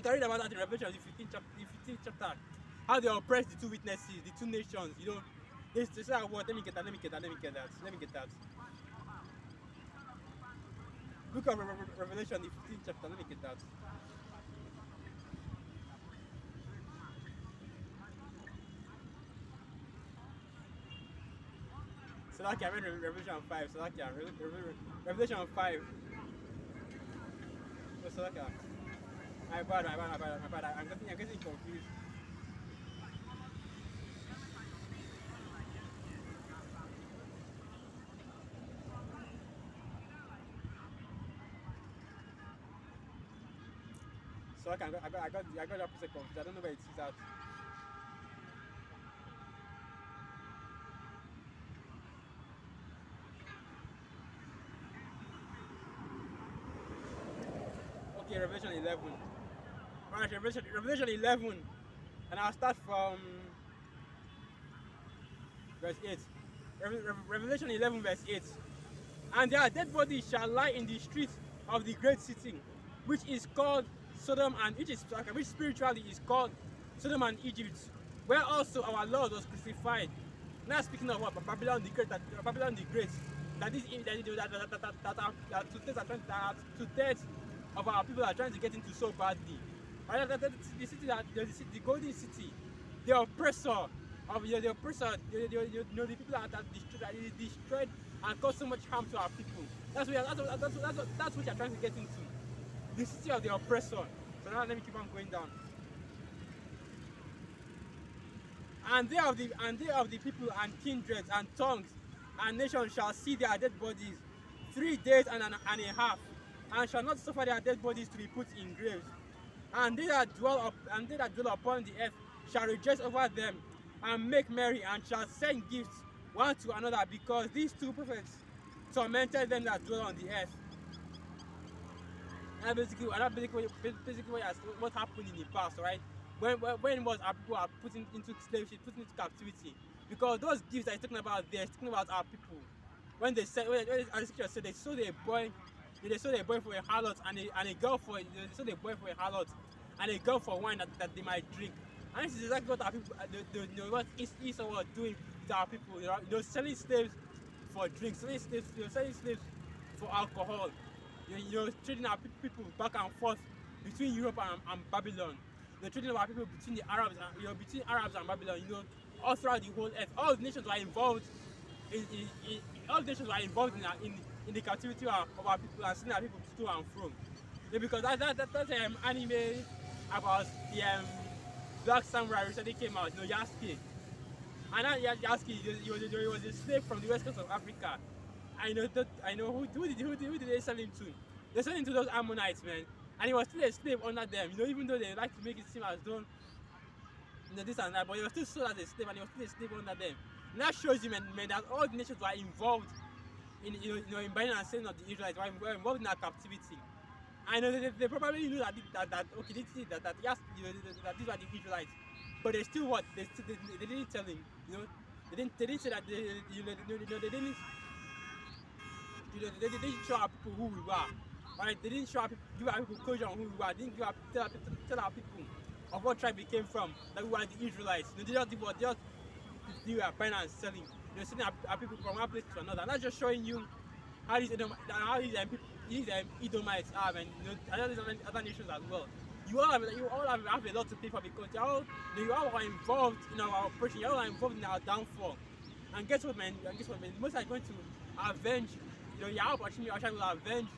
can read about that in Revelation, the 15th chapter, how they oppress the two witnesses, the two nations. They say, what? Let me get that. Book of Revelation, the 15th chapter. Let me get that. So I read Revelation 5. Revelation 5. What's that? My bad. I'm getting confused. So I got that percent confused. I don't know where it is at. Okay, Revelation 11. Alright, Revelation 11, and I'll start from verse 8. Revelation 11, verse 8. And their dead bodies shall lie in the streets of the great city, which is called Sodom, and which spiritually is called Sodom and Egypt, where also our Lord was crucified. Now speaking of what Babylon the Great, Babylon the Great, that is that two-thirds of our people are trying to get into so badly. Right? The city the golden city, the oppressor of the oppressor, the people that destroyed and caused so much harm to our people. That's what you're trying to get into. The city of the oppressor. So now let me keep on going down. And they of the people and kindreds and tongues and nations shall see their dead bodies 3 days and a half, and shall not suffer their dead bodies to be put in graves. And they that dwell upon the earth shall rejoice over them, and make merry, and shall send gifts one to another, because these two prophets tormented them that dwell on the earth. And basically what happened in the past, right? When was our people are put into slavery, put into captivity? Because those gifts that he's talking about there, he's talking about our people. When they said, as the scripture said, they sold a boy for a harlot and a girl for they sold a boy for a harlot and a girl for wine that they might drink. And this is exactly what our people, what Esau was doing to our people. Selling slaves for drinks, selling slaves for alcohol. Trading our people back and forth between Europe and Babylon. Trading our people between the Arabs and between Arabs and Babylon. All throughout the whole earth, all the nations were involved in the captivity of our people and sending our people to and from. Because that's anime about the Black Samurai recently came out, Yasuke. And that Yasuke, he was a slave from the west coast of Africa. I know who did they sell him to? They sold him to those Ammonites, man. And he was still a slave under them, even though they like to make it seem as though this and that, but he was still sold as a slave, and he was still a slave under them. And that shows you, man, that all the nations were involved in buying and selling of the Israelites, were involved in our captivity. I know they probably knew that okay, yes, that these were the Israelites, but they still they didn't tell him, they didn't say that they didn't show our people who we were, right? They didn't show our people, give our people closure on who we were. They didn't tell our people of what tribe we came from, that we were the Israelites. They were buying and selling. Sending our people from one place to another. And that's just showing you how these Edomites are, and other nations as well. You all have a lot to pay for, because you all are involved in our operation. You all are involved in our downfall. And guess what, man? Most are going to avenge. Yahweh will avenge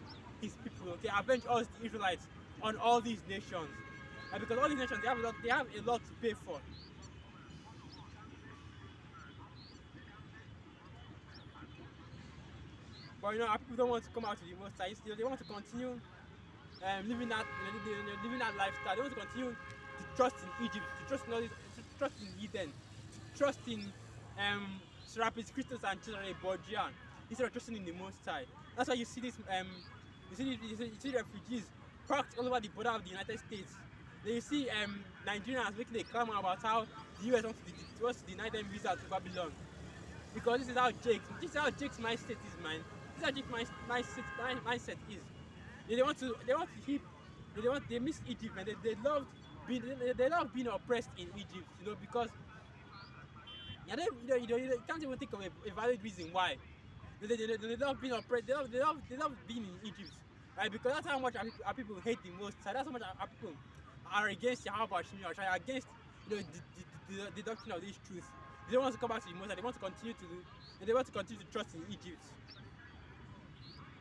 his people. Okay, avenge us, the Israelites, on all these nations. And because all these nations, they have a lot to pay for. But our people don't want to come out to the Most High. They want to continue living that lifestyle. They want to continue to trust in Egypt, to trust in all this, to trust in Eden, to trust in Serapis Christus and Cesare Borgia, instead of trusting in the Most High. That's why you see this you see refugees parked all over the border of the United States. Then you see Nigerians making a clamor about how the US wants to deny them visa to Babylon. Because this is how Jake's mindset is, man. This is how Jake's mindset is. They miss Egypt, man. They love being oppressed in Egypt, because you can't even think of a valid reason why. They love being oppressed. They love being in Egypt, right? Because that's how much our people hate the most. So that's how much our people are against Yahweh, against the doctrine of these truths. They don't want to come back to the Most High. They want to continue to trust in Egypt.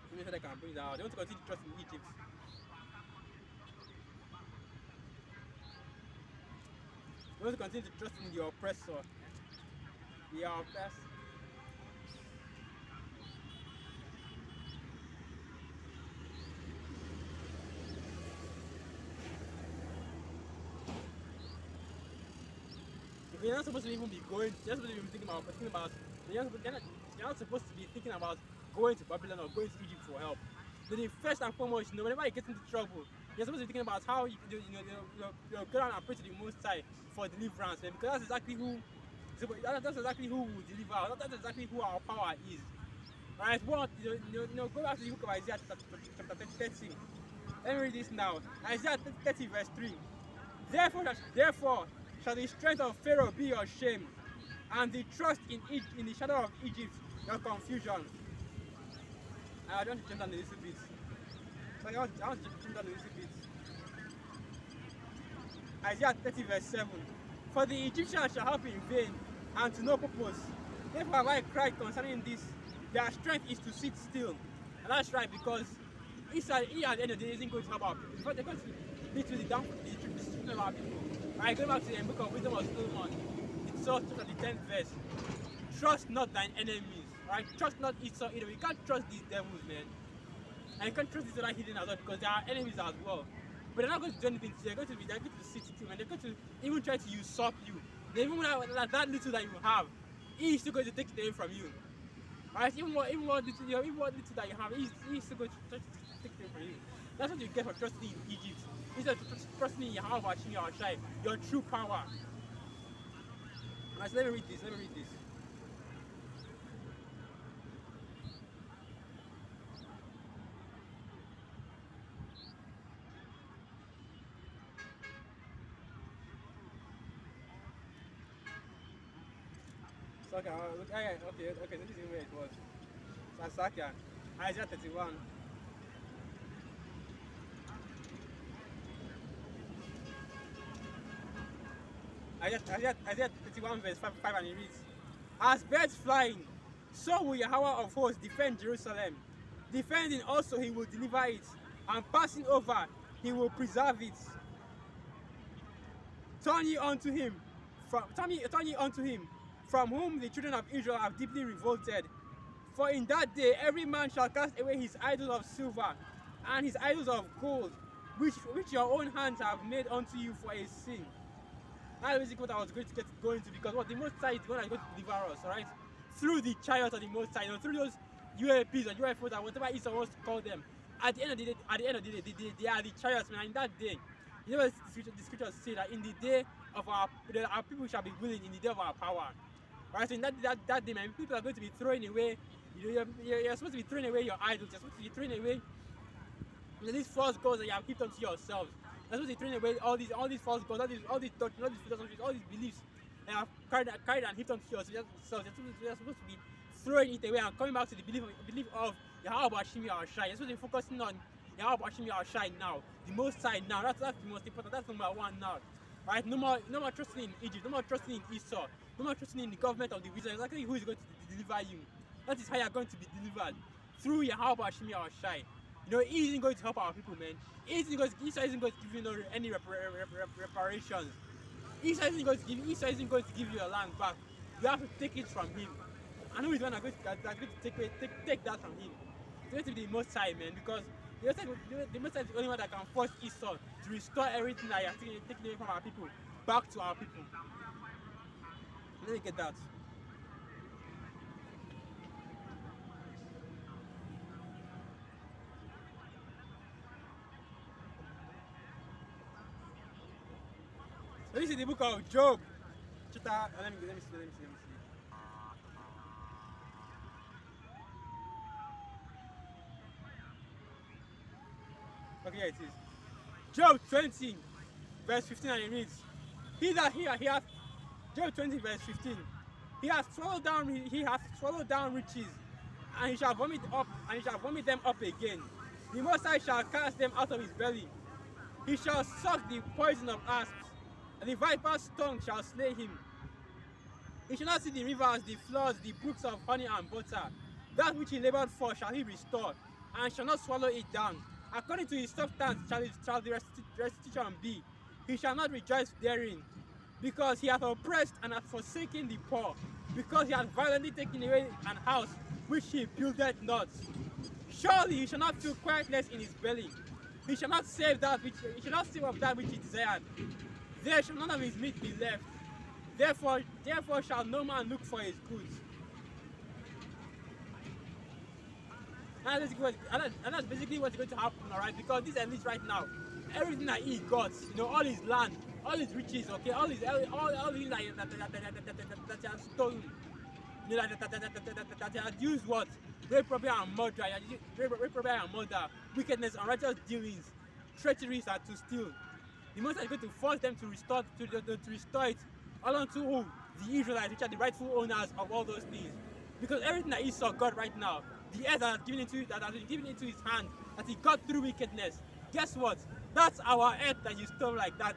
Let me see if I can bring that out. They want to continue to trust in Egypt. They want to continue to trust in the oppressor. The oppressor. You're not supposed to even be going. You're not supposed to be thinking about. You're not supposed to be thinking about going to Babylon or going to Egypt for help. Then first and foremost, whenever you get into trouble, you're supposed to be thinking about how you go down and pray to the Most High for deliverance, man, because that's exactly who will deliver us. That's exactly who our power is. Alright, go back to the book of Isaiah chapter 30. Let me read this now. Isaiah 30 verse 3. Therefore shall the strength of Pharaoh be your shame, and the trust in the shadow of Egypt your confusion. I want to jump down a little bit. I want to jump down a little bit. Isaiah 30 verse 7. For the Egyptians shall help in vain, and to no purpose. Therefore have I cried concerning this. Their strength is to sit still. And that's right, because he at the end of the day isn't going to help our people. Because they're going to lead to the destruction of our people. Right, going back to the book of Wisdom of Solomon, it's so at the 10th verse. Trust not thine enemies. Right? Trust not Esau either. You can't trust these devils, man. And you can't trust these other hidden as well, because they are enemies as well. But they're not going to do anything to you. They're going to sit still, and they're going to even try to usurp you. Even that little that you have, he's still going to take it away from you. Alright, even what little that you have, he's still going to try to take it away from you. That's what you get for trusting in Egypt. Instead of trusting in Yahweh, your true power. Alright, so let me read this. Okay, so this is where it was. Sasakia, Isaiah 31. Isaiah 31 verse 5 and it reads, as birds flying, so will Yahweh of hosts defend Jerusalem. Defending also he will deliver it, and passing over he will preserve it. Turn ye unto him, from whom the children of Israel have deeply revolted. For in that day every man shall cast away his idols of silver, and his idols of gold, which your own hands have made unto you for a sin. That's basically what I was going to get going to, because what the Most High is the one that's going to deliver us, alright? Through the chariots of the Most High, through those UAPs or UFOs or whatever Esau wants to call them. At the end of the day, they are the chariots, man. In that day, the scriptures say that in the day of our people shall be willing in the day of our power. Right, so in that day, man, people are going to be throwing away. You're supposed to be throwing away your idols. You're supposed to be throwing away these false gods that you have kept unto yourselves. You're supposed to be throwing away all these false gods, all these doctrines, all these philosophies, all these beliefs that you have carried and heaped unto yourselves. You're supposed to be throwing it away and coming back to the belief of Yahweh Hashem Yahushai. You're supposed to be focusing on Yahweh Hashem Yahushai now, the Most High now. That's the most important. That's number one now. Right? No more trusting in Egypt. No more trusting in Esau. No more trusting in the government of the wizards. Exactly who is going to deliver you. That is how you are going to be delivered. Through Yahweh Hashem Yahushai. He isn't going to help our people, man. Esau isn't going to give you any reparations. Esau isn't going to give you your land back. You have to take it from him. I know he's the one that's going to take that from him. It's going to be the Most High, man, because the Most High is the only one that can force Esau to restore everything that you are taking away from our people back to our people. Let me get that. So this is the book of Job. Let me see. Okay, here it is. Job 20, verse 15, and it reads, Job 20, verse 15. He hath swallowed down riches, and he shall vomit them up again. The Most High shall cast them out of his belly. He shall suck the poison of asps, and the viper's tongue shall slay him. He shall not see the rivers, the floods, the brooks of honey and butter. That which he labored for shall he restore, and shall not swallow it down. According to his substance shall the restitution be. He shall not rejoice therein, because he hath oppressed and hath forsaken the poor, because he hath violently taken away an house which he builded not. Surely he shall not feel quietness in his belly. He shall not save of that which he desired. There shall none of his meat be left. Therefore shall no man look for his goods. And that's basically what's going to happen, alright? Because this elite right now, everything that he got, all his land, all his riches, okay, all the things that he has stolen, that he has used what? Rape, robbery, and murder, wickedness, unrighteous dealings, treacheries, and to steal. The Most High is going to force them to restore it all unto who? The Israelites, which are the rightful owners of all those things. Because everything that Esau got right now, the earth that has been given into his hand, that he got through wickedness, guess what? That's our earth that you stole like that,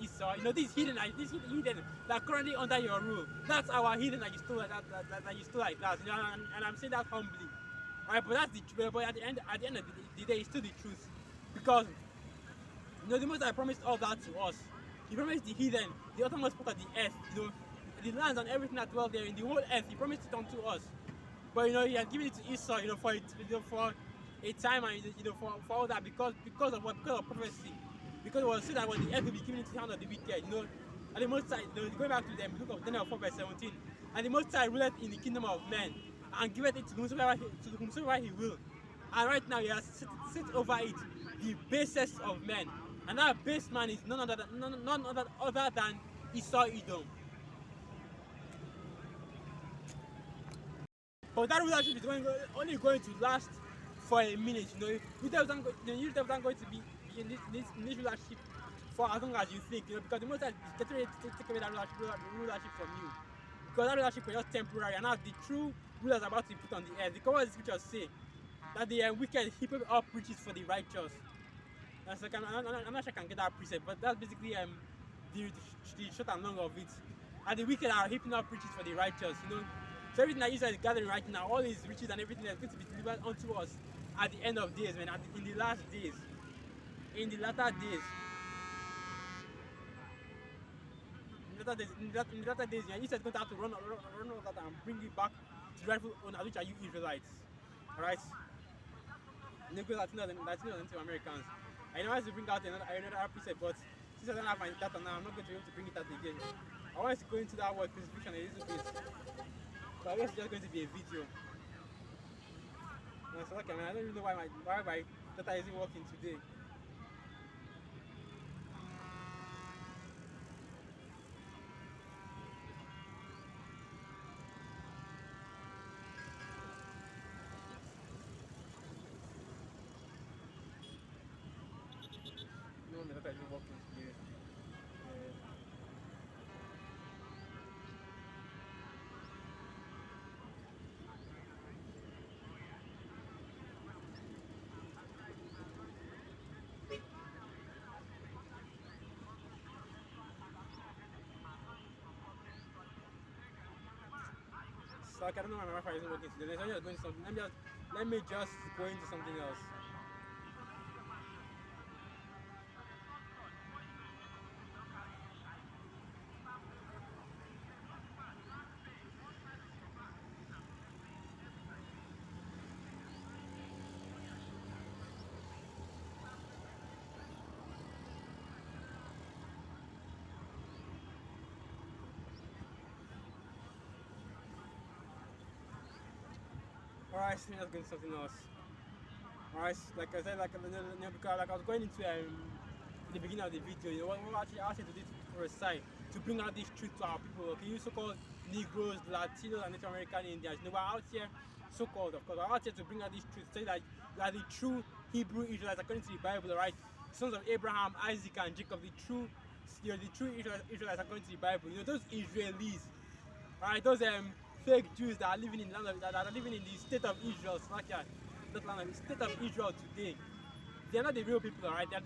Esau. This hidden that are currently under your rule. That's our hidden that you stole like that. And I'm saying that humbly. Alright, but that's the truth. But at the end of the day, it's still the truth. Because the Most High promised all that to us. He promised the hidden, the uttermost part of the earth, the lands and everything that dwell there in the whole earth. He promised it unto us. But he had given it to Esau, for a time and for all that because of prophecy. Because it was said that the earth will be given into the hand of the wicked, And the Most High, going back to the book of Daniel 4 verse 17, and the Most High ruleth in the kingdom of men, and giveth it to whomsoever he will. And right now he has set over it the basest of men. And that base man is none other than Esau Edom. But that relationship is only going to last for a minute. You don't going to be in this relationship for as long as you think. Because the Most High is getting ready to take away that rulership from you. Because that relationship was just temporary, and now the true ruler is about to be put on the earth. Because what the scriptures say, that the wicked heap up riches for the righteous. I'm not sure I can get that precept, but that's basically the short and long of it. And the wicked are heaping up riches for the righteous, So everything that Israel is gathering right now, all his riches and everything that's going to be delivered unto us at the end of days, man, in the last days, in the latter days. In the latter days, Israel is going to have to run all that and bring it back to the rightful owners, which are you Israelites. Alright? Negroes, Latinos, and Americans. I know I have to bring out another precept, but since I don't have my data now, I'm not going to be able to bring it out again. I want to go into that word crucifixion a little bit. So I guess it's just going to be a video. And so, okay, man, I don't even know why my data isn't working today. So I don't know why my Wi-Fi isn't working today. Let me just go into something else. Alright, so let's go into something else. Alright, like I said, because I was going into the beginning of the video, what actually asked you to do for a side to bring out this truth to our people. Okay, you so-called Negroes, Latinos, and Native American Indians. We're out here, so-called, of course, we're out here to bring out this truth, say that we are the true Hebrew Israelites according to the Bible, right? Sons of Abraham, Isaac, and Jacob, the true Israelites according to the Bible. Those Israelis, alright, those fake Jews that are living in the state of Israel, the state of Israel today. They're not the real people, alright? They're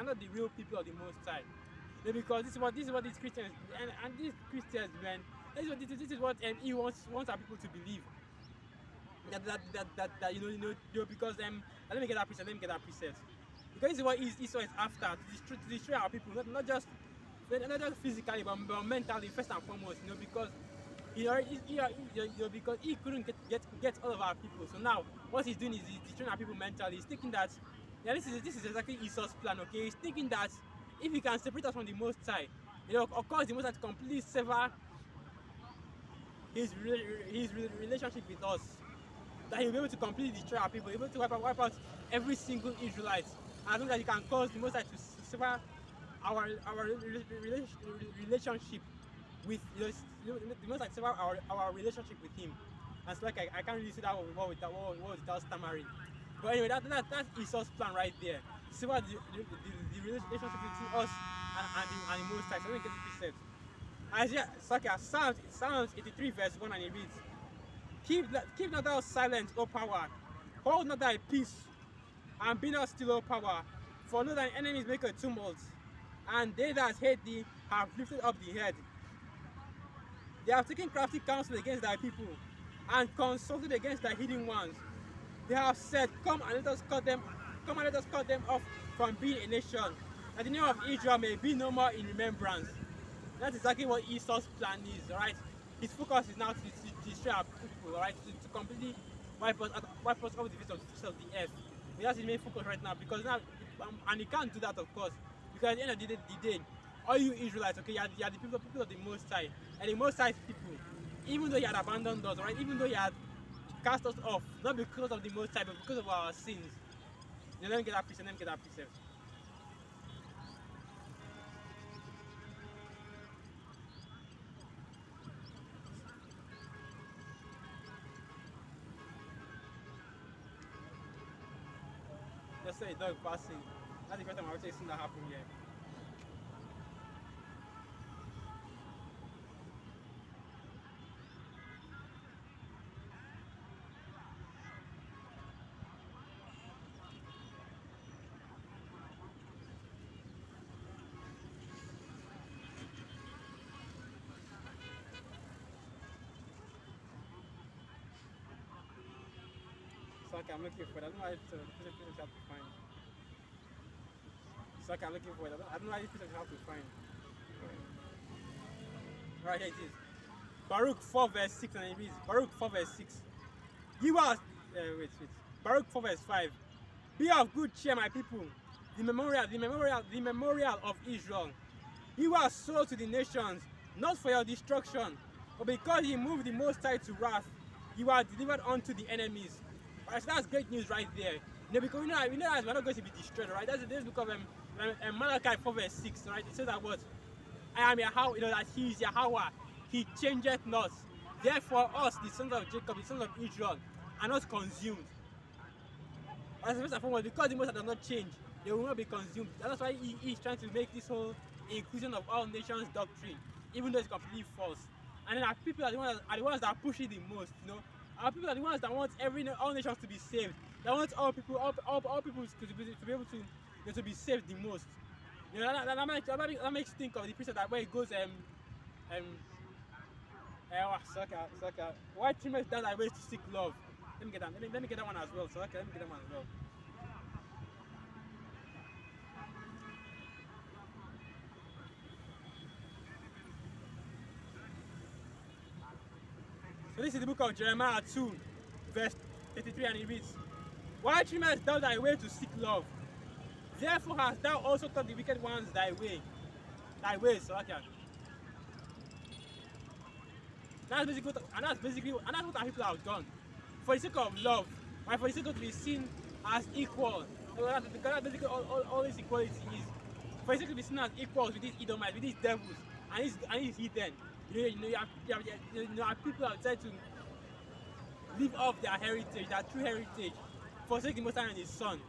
not the real people of the Most High. Because this is what these Christians and these Christians, man, this is what he wants our people to believe. Because let me get that preset. Because this is what Esau is after, to destroy our people, not just physically, but mentally first and foremost. Because because he couldn't get all of our people. So now what he's doing is he's destroying our people mentally. He's thinking that this is exactly Esau's plan. Okay, he's thinking that if he can separate us from the Most High, Of course, the Most High to completely sever his relationship with us, that he'll be able to completely destroy our people, able to wipe out every single Israelite. As long as he can cause the Most High to sever our relationship with the Most High, sever our relationship with him. And so like I can't really say that word without stammering. But anyway, that is Esau's plan right there. Sever the relationship between us and the Most High. So let me get the precept. Isaiah, Psalms 83 verse 1, and it reads, Keep not thou silent, O power, hold not thy peace, and be not still, O power, for know thine enemies make a tumult, and they that hate thee have lifted up the head. They have taken crafty counsel against thy people, and consulted against thy hidden ones. They have said, Come and let us cut them off from being a nation, that the name of Israel may be no more in remembrance. That's exactly what Esau's plan is, alright? His focus is now to destroy our people, alright? To completely wipe us off the face of the earth. That's his main focus right now, because now, and he can't do that, of course, because at the end of the day, all you Israelites, okay, you are the people of the Most High, and the Most High people, even though he had abandoned us, right? Even though he had cast us off, not because of the Most High, but because of our sins. Let me get that precept. Just say dog passing. That's the first time I've ever seen that happen here. So okay, I'm looking for it. I don't know why it's hard to find. So okay, I'm looking for it. I don't know why this piece of hard to find. Alright, here it is. Baruch 4 verse 6, and it reads, Baruch 4 verse 6. You are wait. Baruch 4 verse 5. Be of good cheer, my people. The memorial of Israel. You are sold to the nations, not for your destruction, but because you moved the Most High to wrath, you are delivered unto the enemies. Alright, so that's great news right there. Because we know that we're not going to be destroyed, right? That's the book of Malachi 4 verse 6, right? It says that what? I am Yahweh, that he is Yahweh, he changeth not. Therefore us, the sons of Jacob, the sons of Israel, are not consumed. As first and foremost, because the Most High does not change, they will not be consumed. That's why he is trying to make this whole inclusion of all nations doctrine, even though it's completely false. And then our people are the ones that push it the most, Our people are the ones that want all nations to be saved. They want all people to be able to be saved the most. That makes you think of the precept that where it goes why trimmers down thy ways to seek love. Let me get that one as well. So okay, let me get that one as well. So this is the book of Jeremiah 2, verse 33, and it reads, Why trimmest thou thy way to seek love? Therefore hast thou also taught the wicked ones thy ways. So okay. That's what our people have done. For the sake of love, right? For the sake of to be seen as equal. Because that's basically all this equality is. For the sake of to be seen as equals with these Edomites, with these devils, and these heathen. Our people have tried to live off their heritage, their true heritage, for sake of the Most High and His Son.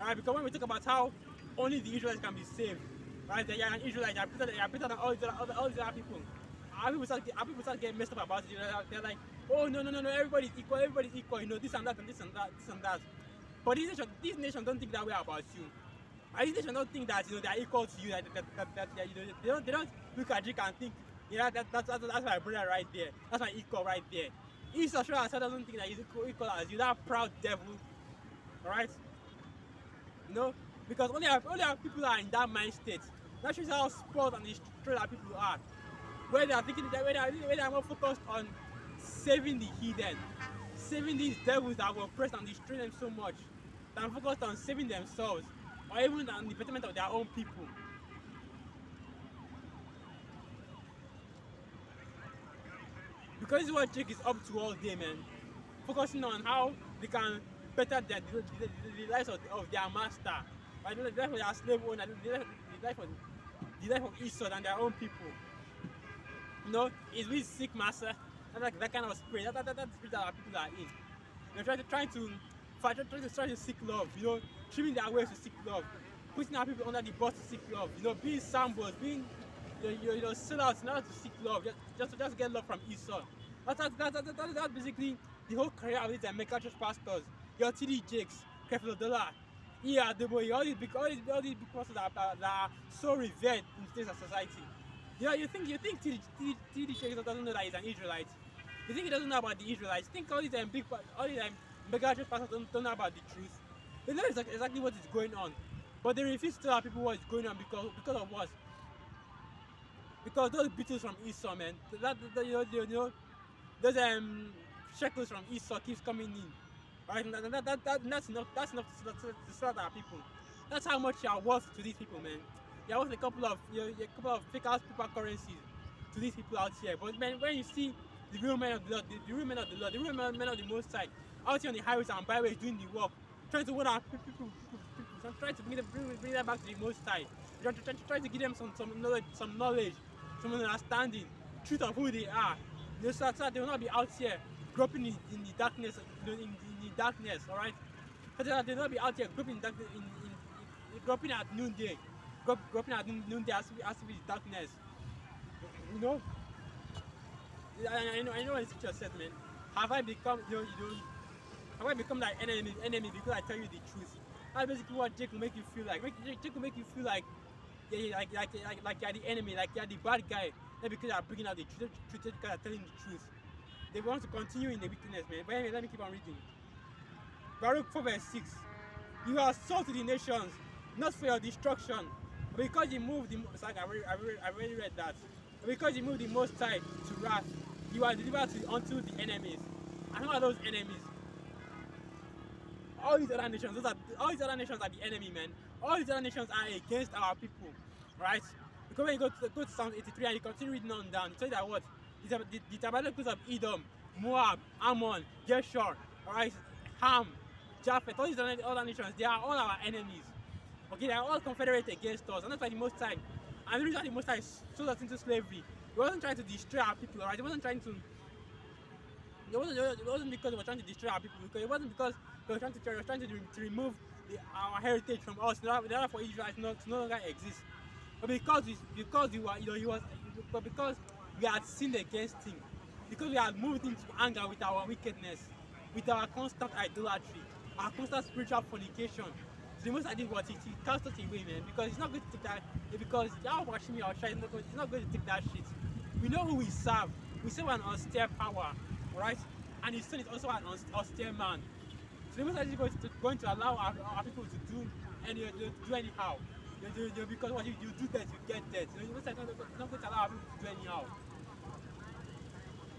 Right? Because when we talk about how only the Israelites can be saved, right? They are an Israelite, they are better than all these other people. Our people start getting messed up about it. They're like, oh no, everybody's equal, this and that and this and that. But this nation don't think that way about you. Right? This nation don't think that they are equal to you. They don't look at you and think, that's my brother right there. That's my equal right there. Esau sure as hell doesn't think that he's equal as you, that proud devil. Alright? Because only our people are in that mind state. That shows how spoiled and destroyed our people are. Where they are thinking that where they are more focused on saving the heathen, saving these devils that will oppress and destroy them so much, than focused on saving themselves, or even on the betterment of their own people. Because this is what Jake is up to all day, man. Focusing on how they can better the lives of their master. Right? The life of their slave owner, the life of Esau and their own people. You know, it's with sick master. That's like that kind of spirit. That's the spirit that our people are in. They're trying to seek love, you know, trimming their ways to seek love, putting our people under the bus to seek love, you know, being shambles, being sellouts in order to seek love, just to get love from Esau. That's basically the whole career of these mega church pastors, your TD Jakes, Keflo Dollar, yeah, the boy, all these big pastors that are so revered in today's society. You know, you think TD Jakes doesn't know that he's an Israelite? You think he doesn't know about the Israelites? You think all these mega church pastors don't know about the truth? They know exactly what is going on, but they refuse to tell people what is going on because of what? Because those beetles from Esau, man, those shekels from Esau keeps coming in, right? That's enough to slaughter our people. That's how much you are worth to these people, man. You are worth a couple of fake ass paper currencies to these people out here. But man, when you see the real men of the Lord, the real men of the Lord, the real men of the Most High, out here on the highways and byways doing the work, trying to win our people, trying to bring them back to the Most High, trying to give them some knowledge, some understanding, truth of who they are. So they will not be out here groping in the darkness, in the darkness, all right? So they will not be out here groping groping at noonday, groping at noonday as if it's darkness. You know, I know what the scripture said, man. Have I become have I become like enemy because I tell you the truth? That's basically what Jake will make you feel like. Jake will make you feel like like you're the enemy, like you're the bad guy. Not because you're bringing out the truth, because you're telling the truth. They want to continue in the wickedness, man. But anyway, let me keep on reading. Baruch 4 verse 6. You are sold to the nations, not for your destruction, but because you moved the like I already read that. But because you moved the Most High to wrath, you are delivered unto the enemies. And who are those enemies? All these other nations are the enemy, man. All these other nations are against our people, right? Because when you go to Psalm 83 and you continue reading on down, you tell you that what? The tabernacles of Edom, Moab, Ammon, Geshur, alright, Ham, Japheth, all these other nations, they are all our enemies. Okay, they are all confederate against us, and that's why the Most High, and the reason why the Most High sold us into slavery, he wasn't trying to destroy our people, alright? It wasn't because he was trying to destroy our people, because it wasn't because he was trying to remove our heritage from us, in order for Israel to no longer exist. But because we had sinned against him, because we had moved into anger with our wickedness, with our constant idolatry, our constant spiritual fornication. So the Most High did what? He cast us away, man, because he's not going to take that, because Yahweh Hashemi Yahushua is not going to take that shit. We know who we serve. We serve an austere power, right? And his son is also an austere man. So the Most High is going to allow our people to do anyhow. Because what you do that, you get that. The Most High is not going to allow our people to do anyhow.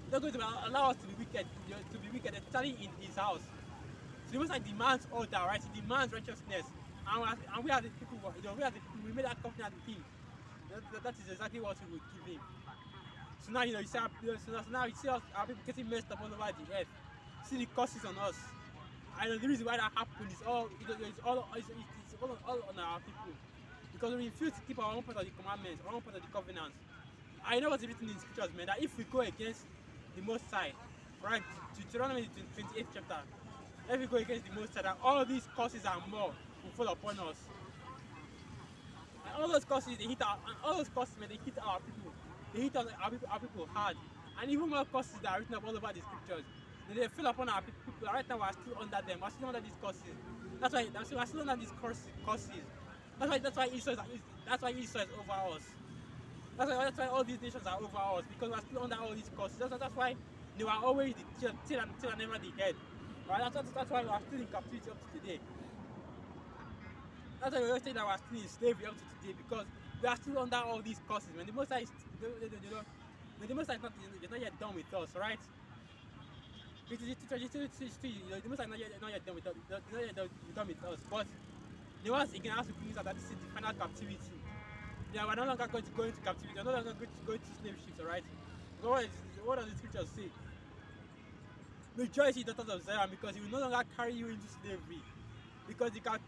He's not going to allow us to be wicked, especially in his house. So the Most High demands order, right? He demands righteousness. And we are the people, we made that covenant with him. That is exactly what we will give him. So now, you see our people getting messed up all over the earth. See the curses on us. And the reason why that happened is all on our people. Because we refuse to keep our own part of the commandments, our own part of the covenants. I know what's written in scriptures, man, that if we go against the Most High, right, Deuteronomy 28th chapter, if we go against the Most High, that all these curses and more will fall upon us. And all those curses, they hit our people. They hit our people hard. And even more curses that are written up all over the scriptures, they fell upon our people. Right now, we're still under them. We're still under these curses. That's why we're still under these curses. That's why Esau is over us. That's why all these nations are over us, because we're still under all these curses. That's why they were always the tail and never the head. Right? That's why we are still in captivity up to today. That's why we always say that we're still in slavery up to today, because we are still under all these curses. When the Most High is not yet done with us, right? The Most High is not yet done with us, but the ones again has to bring us that this is the final captivity. Yeah, we're no longer going to go into captivity. We're no longer going to go into slave ships, alright? So what does the scripture say? Rejoice, ye daughters of Zion, because he will no longer carry you into slavery. Because the time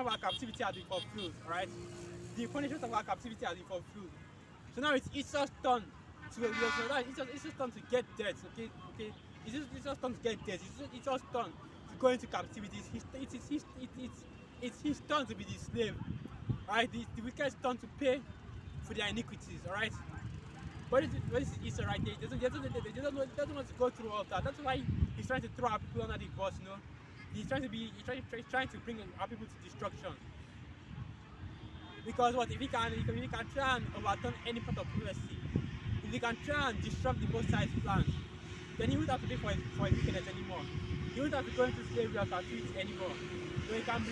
of our captivity has been fulfilled, right? The punishment of our captivity has been fulfilled. So now it's Esau's turn to so now it's just turn to get debt, okay. It's just turn to get debt. It's just turn to go into captivity. It's his turn to be the slave, right? The wicked's turn to pay for their iniquities, all right. But this is Esau right there. He doesn't want to go through all that. That's why he's trying to throw our people under the bus, you know. He's trying to bring our people to destruction. Because what if he can try and overturn any part of prophecy, if he can try and disrupt the Most High's plans, then he won't have to pay for his wickedness anymore. He won't have to go into slavery or captivity anymore. So he can be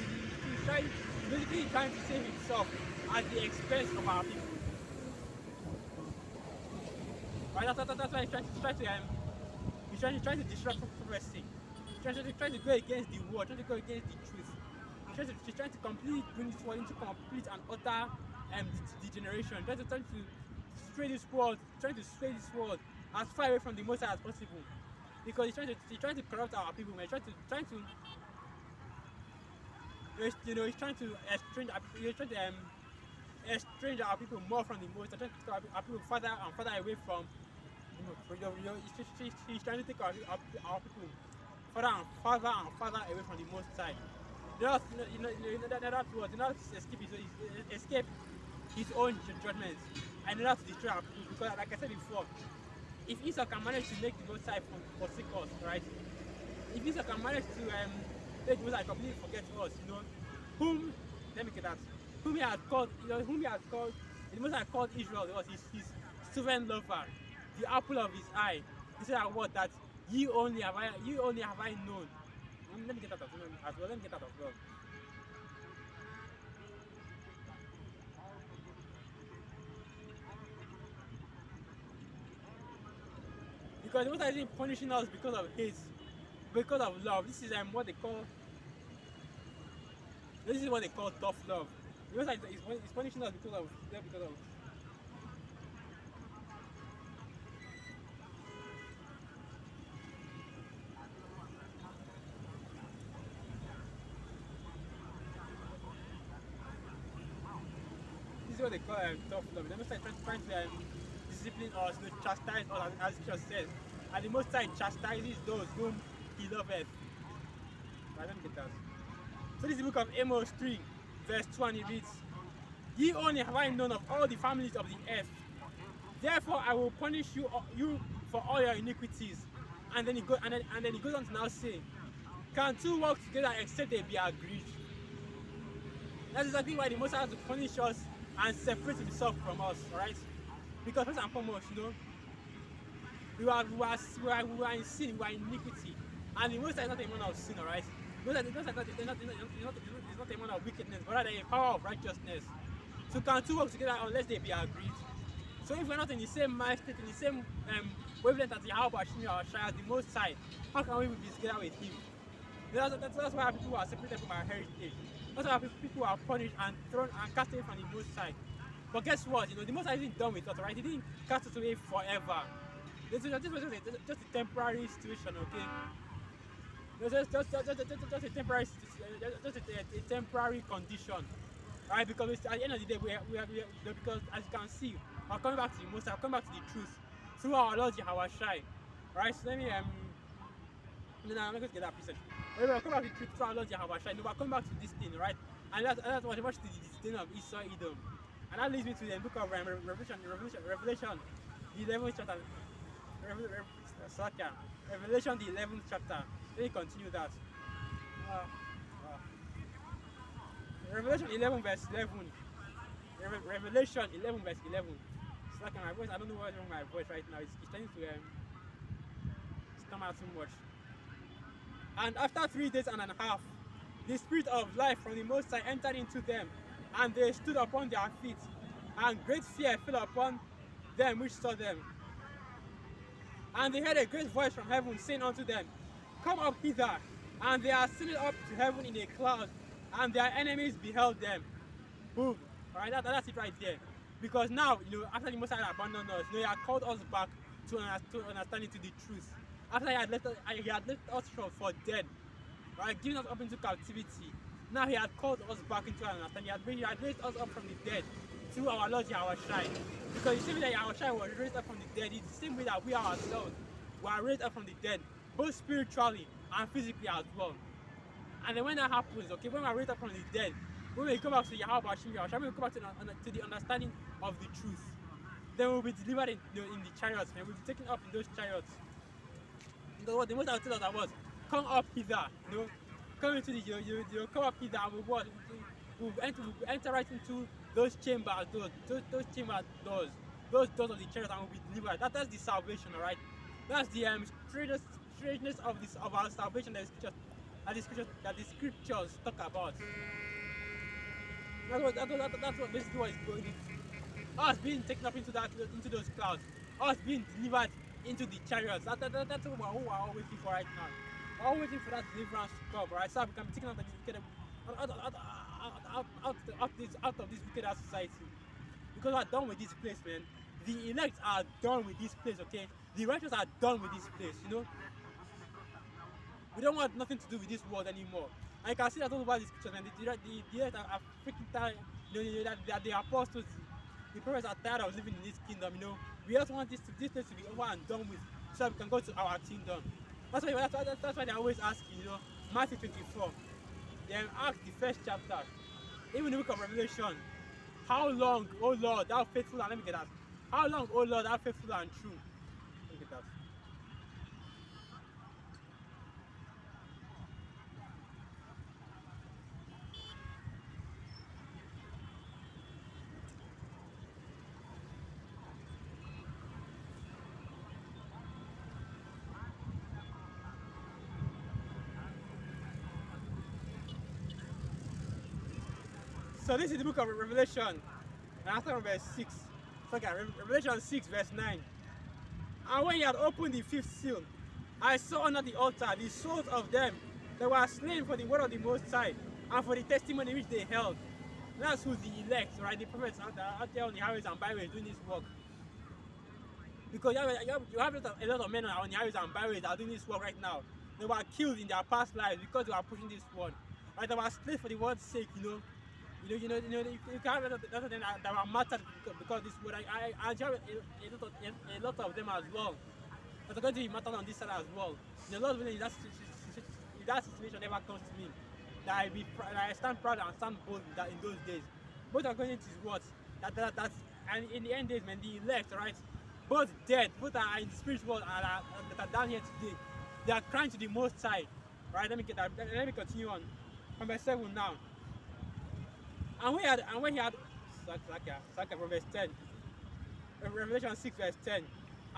basically trying to save himself at the expense of our people. Right? That's why he's trying to disrupt prophecy. He's trying to go against the word, trying to go against the truth. He's trying to completely bring this world into complete and utter degeneration. Trying to sway this world, as far away from the Most High as possible. Because he's trying to corrupt our people, man. He's trying to estrange our people more from the Most High. Trying to take our people further and further away from, he's trying to take our people further and further away from the Most High. Not escape his own judgment, and not to destroy our people. Because, like I said before, if Esau can manage to make the Most High forsake us, right? If Esau can manage to make the Most High completely forget us, whom he has called, the Most High called Israel was his servant lover, the apple of his eye. He said that you only have I known. Let me get out of as well. Let me get out of love. Because the Most High isn't punishing us because of hate, because of love. This is what they call tough love. The Most High is punishing us because of. What they call tough love. The Most High trying to discipline us, chastise us, as Scripture says. And the Most High chastises those whom he loveth. I don't get that. So this is the book of Amos 3, verse 2, and it reads, Ye only have I known of all the families of the earth. Therefore I will punish you for all your iniquities. And then he goes on to now say, Can two walk together except they be agreed? That's exactly why the Most High has to punish us and separate himself from us, alright? Because first and foremost, we are in sin, we are in iniquity. And the Most High is not a man of sin, alright? The Most High is not a man of wickedness, but rather a power of righteousness. So can two work together unless they be agreed? So if we're not in the same mind state, in the same wavelength as Yahweh or Shai, the Most High, how can we be together with him? That's why people are separated from our heritage. That's why people are punished and thrown and cast away from the Most High. But guess what? The Most High isn't done with us, right? He didn't cast us away forever. This was just a temporary situation, okay? Just a temporary, a temporary condition, right? Because at the end of the day, because as you can see, we're coming back to the Most High, we're coming back to the truth through our Lord Yahweh Shai, right? So let me I'm not going to get that preset. We're coming back to the truth through our Lord Yahweh Shai. We're coming back to this thing, right? And that's what the thing of Esau Edom. And that leads me to the book of Revelation, the 11th chapter. Revelation, the 11th chapter. Let me continue that. Revelation 11, verse 11. Revelation 11, verse 11. It's like my voice. I don't know what's wrong with my voice right now. It's trying to come out too much. And after 3 days and a half, the Spirit of life from the Most High entered into them, and they stood upon their feet, and great fear fell upon them which saw them. And they heard a great voice from heaven saying unto them, Come up hither. And they ascended up to heaven in a cloud, and their enemies beheld them. Boom. Alright, that's it right there. Because now, after the Most High abandoned us, he had called us back to understanding to the truth. After he had left us for dead, right, giving us up into captivity. Now he had called us back into an understanding. He had raised us up from the dead through our Lord Yahushua. Because the same way that Yahushua was raised up from the dead, it's the same way that we ourselves were raised up from the dead, both spiritually and physically as well. And then when that happens, okay, when we are raised up from the dead, when we come back to Yahushua, when we come back to the understanding of the truth, then we'll be delivered in the chariots, and we'll be taken up in those chariots. Because what the most I would tell us was, come up hither, come into the come up hither, and we'll enter right into those chamber doors, those chamber doors, those doors of the church, and we'll be delivered. That's the salvation, alright? That's the strangeness of our salvation that the scriptures talk about. That's what basically what is going into. Us being taken up into those clouds, us being delivered into the chariots. That's what we're all waiting for right now. We're all waiting for that deliverance to come, right? So we can be taken out of this wicked, out of this wicked society. Because we're done with this place, man. The elect are done with this place, okay? The righteous are done with this place, We don't want nothing to do with this world anymore. And you can see that all over the scriptures, and the elect are freaking tired, that the apostles, the prophets are tired of living in this kingdom, We just want this place to be over and done with, so that we can go to our kingdom. That's why they always ask you, Matthew 24. They ask the first chapter, even the book of Revelation, how long, O Lord, thou faithful, and let me get that. How long, O Lord, thou faithful and true? Let me get that. So this is the book of Revelation, and after verse 6. Okay, Revelation 6, verse 9. And when he had opened the fifth seal, I saw under the altar the souls of them that were slain for the word of the Most High, and for the testimony which they held. That's who the elect, right? The prophets out there on the highways and byways doing this work. Because you have a lot of men on the highways and byways that are doing this work right now. They were killed in their past lives because they were pushing this word. Right? They were slain for the word's sake, you can have a lot of them that were martyred because this word. I have a lot of them as well. But they're going to be martyred on this side as well. The Lord willing, if that situation ever comes to me, that I stand proud and stand bold in those days. Both are going into His words. And in the end days, man, the elect, right? Both dead, both are in the spiritual world and that are down here today. They are crying to the Most High, right? Let me continue on from verse 7 now. And when he had from verse 10, Revelation 6 verse 10,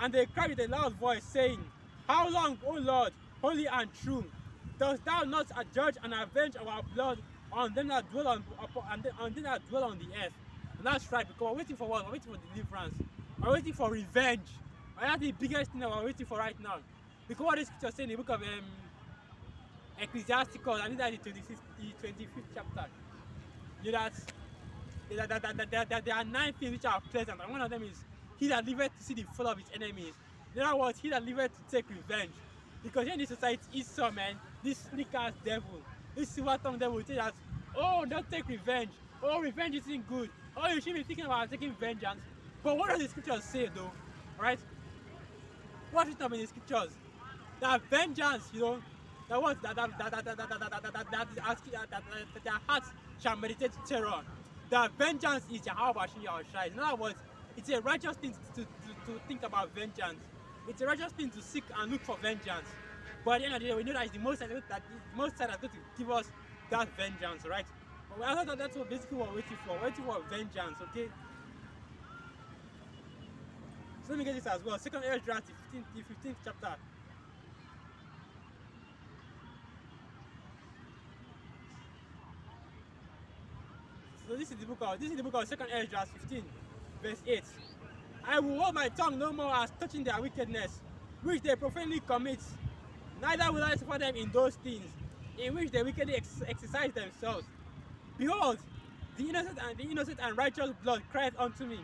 and they cried with a loud voice, saying, How long, O Lord, holy and true, dost thou not judge and avenge our blood on them that dwell on them that dwell on the earth? And that's right, because we're waiting for what? We're waiting for deliverance. We're waiting for revenge. And that's the biggest thing that we're waiting for right now. Because what this scripture saying in the book of Ecclesiasticus, I think that's the 25th chapter. That there are 9 things which are pleasant, and one of them is he that liveth to see the fall of his enemies. In other words, he that liveth to take revenge. Because here in this society, Esau, man, this sneaker devil, this silver tongue devil will tell us, oh, don't take revenge. Oh, revenge isn't good. Oh, you should be thinking about taking vengeance. But what does the scriptures say, though? Right? What is written in the scriptures? That vengeance, that their hearts shall meditate terror. That vengeance is Yahweh. In other words, it's a righteous thing to think about vengeance. It's a righteous thing to seek and look for vengeance. But at the end of the day, we know that it's the Most High that's going to give us that vengeance, right? But that's what basically what we're waiting for. We're waiting for vengeance, okay? So let me get this as well. 2nd Ezra, the 15th chapter. So this is the book of 2nd Ezra 15, verse 8. I will hold my tongue no more as touching their wickedness, which they profanely commit. Neither will I suffer them in those things, in which they wickedly exercise themselves. Behold, the innocent and righteous blood crieth unto me,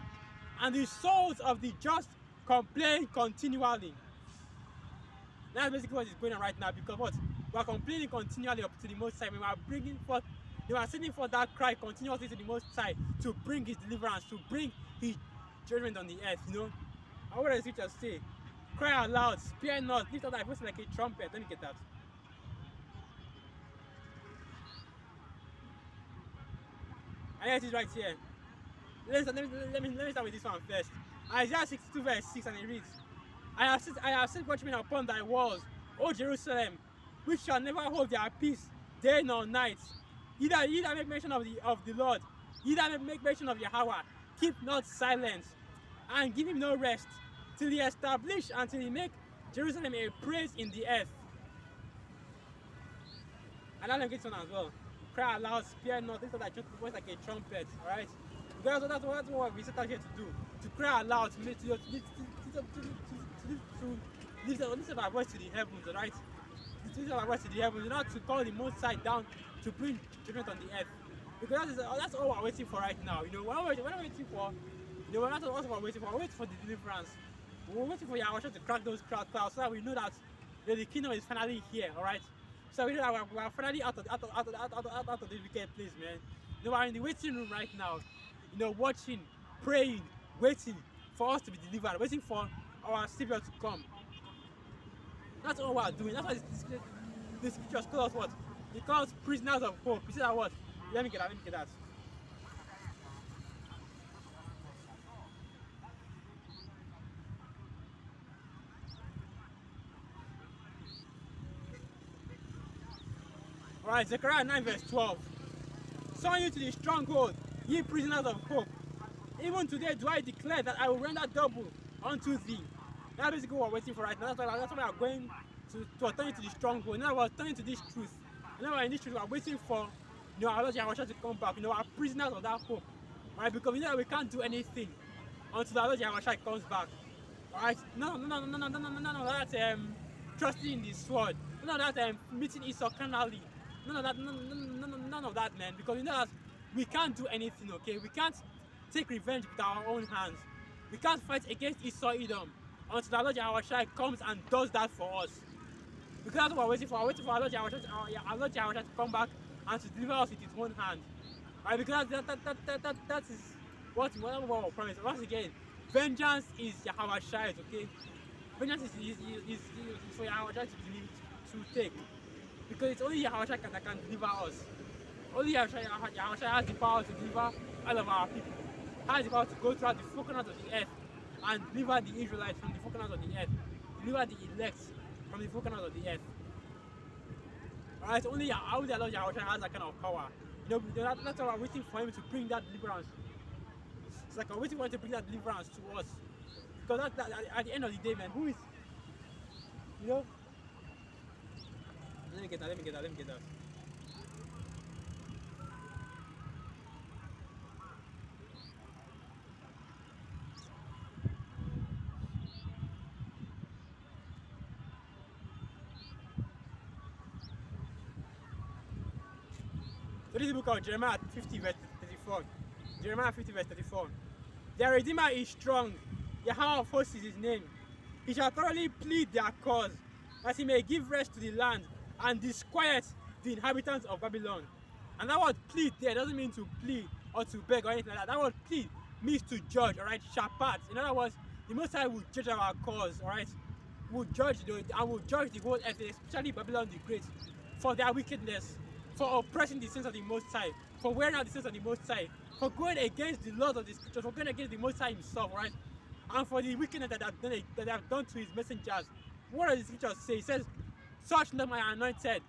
and the souls of the just complain continually. That's basically what is going on right now, because what? We are complaining continually up to the Most High. We are bringing forth, we are sending forth that cry continuously to the Most High to bring His deliverance, to bring His judgment on the earth, you know. And what does the scripture say? Cry aloud, spare not, lift up thy voice like a trumpet. Let me get that. And here it is right here. Let me start with this one first. Isaiah 62 verse 6, and it reads, I have set watchmen upon thy walls, O Jerusalem, which shall never hold their peace day nor night. Ye that make mention of the Lord, ye that make mention of Yahweh, keep not silence, and give him no rest, till he establish and till he make Jerusalem a praise in the earth. And I'll get this one as well. Cry aloud, spare not, lift up thy voice like a trumpet. Alright? Because that's what we set out here to do. To cry aloud, to lift up our voice to the heavens, alright? To lift up our voice to the heavens, not to call the Most High down to bring judgment on the earth. Because that's all we're waiting for right now. You know, what we're waiting for, you know, that's what we're waiting for. We're waiting for the deliverance. We're waiting for Yahweh to crack those clouds so that we know that the kingdom is finally here, alright? So we know that we're finally out of this wicked place, man. You know, we're in the waiting room right now. You know, watching, praying, waiting for us to be delivered, waiting for our Savior to come. That's all we're doing. That's why the scriptures call us what? They call us prisoners of hope. You see that what? Let me get that. Alright, Zechariah 9 verse 12. Summon you to the stronghold, ye prisoners of hope. Even today do I declare that I will render double unto thee. That's basically what we're waiting for right now. That's why we are going to turn to the stronghold. Now we're turning to this truth. And now we're in this truth, we're waiting for, you know, our Lord Yahweh to come back. You know, we're prisoners of that hope. Right? Because we know that we can't do anything until our Lord Yahweh comes back. Alright? No, that trusting in the sword. None of that meeting Esau carnally. None of that, man. Because we know that we can't do anything, okay? We can't take revenge with our own hands. We can't fight against Esau Edom until our Lord Yahweh comes and does that for us. Because that's what we're waiting for. We're waiting for our Lord Yahweh to come back and to deliver us with his own hand. Right? Because that is what we promise. Once again, vengeance is Yahweh Shai's, okay? Vengeance is for Yahweh to take. Because it's only Yahweh that can deliver us. Only Yahweh has the power to deliver all of our people. Has the power to go throughout the four corners of the earth and deliver the Israelites from the four corners of the earth. Deliver the elect from the four corners of the earth. Alright, only our Lord Yahweh has that kind of power. You know, that's why we're waiting for him to bring that deliverance. It's like we're waiting for him to bring that deliverance to us. Because at the end of the day, man, who is, you know? Let me get that. 'This is the book of Jeremiah 50 verse 34. Jeremiah 50 verse 34. Their Redeemer is strong. Yahweh of hosts is his name. He shall thoroughly plead their cause, that he may give rest to the land and disquiet the inhabitants of Babylon. And that word plead there doesn't mean to plead or to beg or anything like that. That word plead means to judge, alright? Shapat. In other words, the Most High will judge our cause, alright? Will judge the whole earth, especially Babylon the Great, for their wickedness, for oppressing the sins of the Most High, for wearing out the sins of the Most High, for going against the laws of the scriptures, for going against the Most High himself, right? And for the wickedness that they have done to his messengers. What does the scripture say? It says, "Touch not my anointed,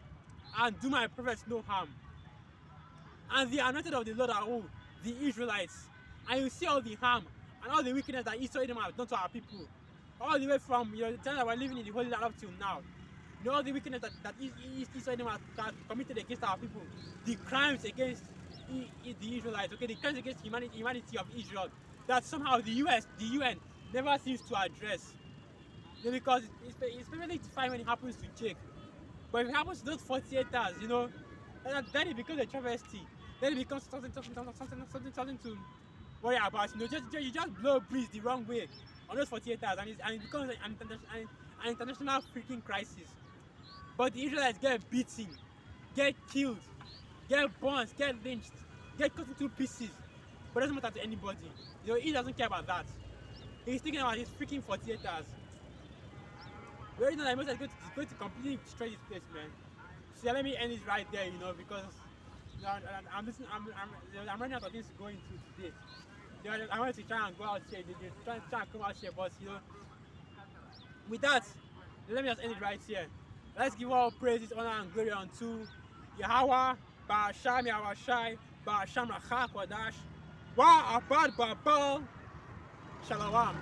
and do my prophets no harm." And the anointed of the Lord are who? The Israelites. And you see all the harm and all the wickedness that Esau Edom have done to our people. All the way from the time that we're living in the Holy Land up till now. You know, all the wickedness that Esau Edom has committed against our people. The crimes against the Israelites, okay, the crimes against humanity of Israel, that somehow the UN never seems to address. You know, because it's perfectly fine when it happens to Jake. But if it happens to those 48ers, you know, then it becomes a travesty. Then it becomes something to worry about. You know, you just blow breeze the wrong way. on those 48 hours, and it becomes an international freaking crisis. But the Israelites get beaten, get killed, get burned, get lynched, get cut into pieces. But it doesn't matter to anybody. You know, he doesn't care about that. He's thinking about his freaking 48 hours. We already know that Moses is going to completely destroy this place, man. So let me end it right there, you know, because you know, I'm running out of things to go into today. You know, I want to try and go out here, try and come out here, but you know, with that, let me just end it right here. Let's give all praises, honor, and glory unto Yahweh, Ba'asham Yahweh, Ba'asham Rachak Wadash, Wa Abad Babal, Shalom.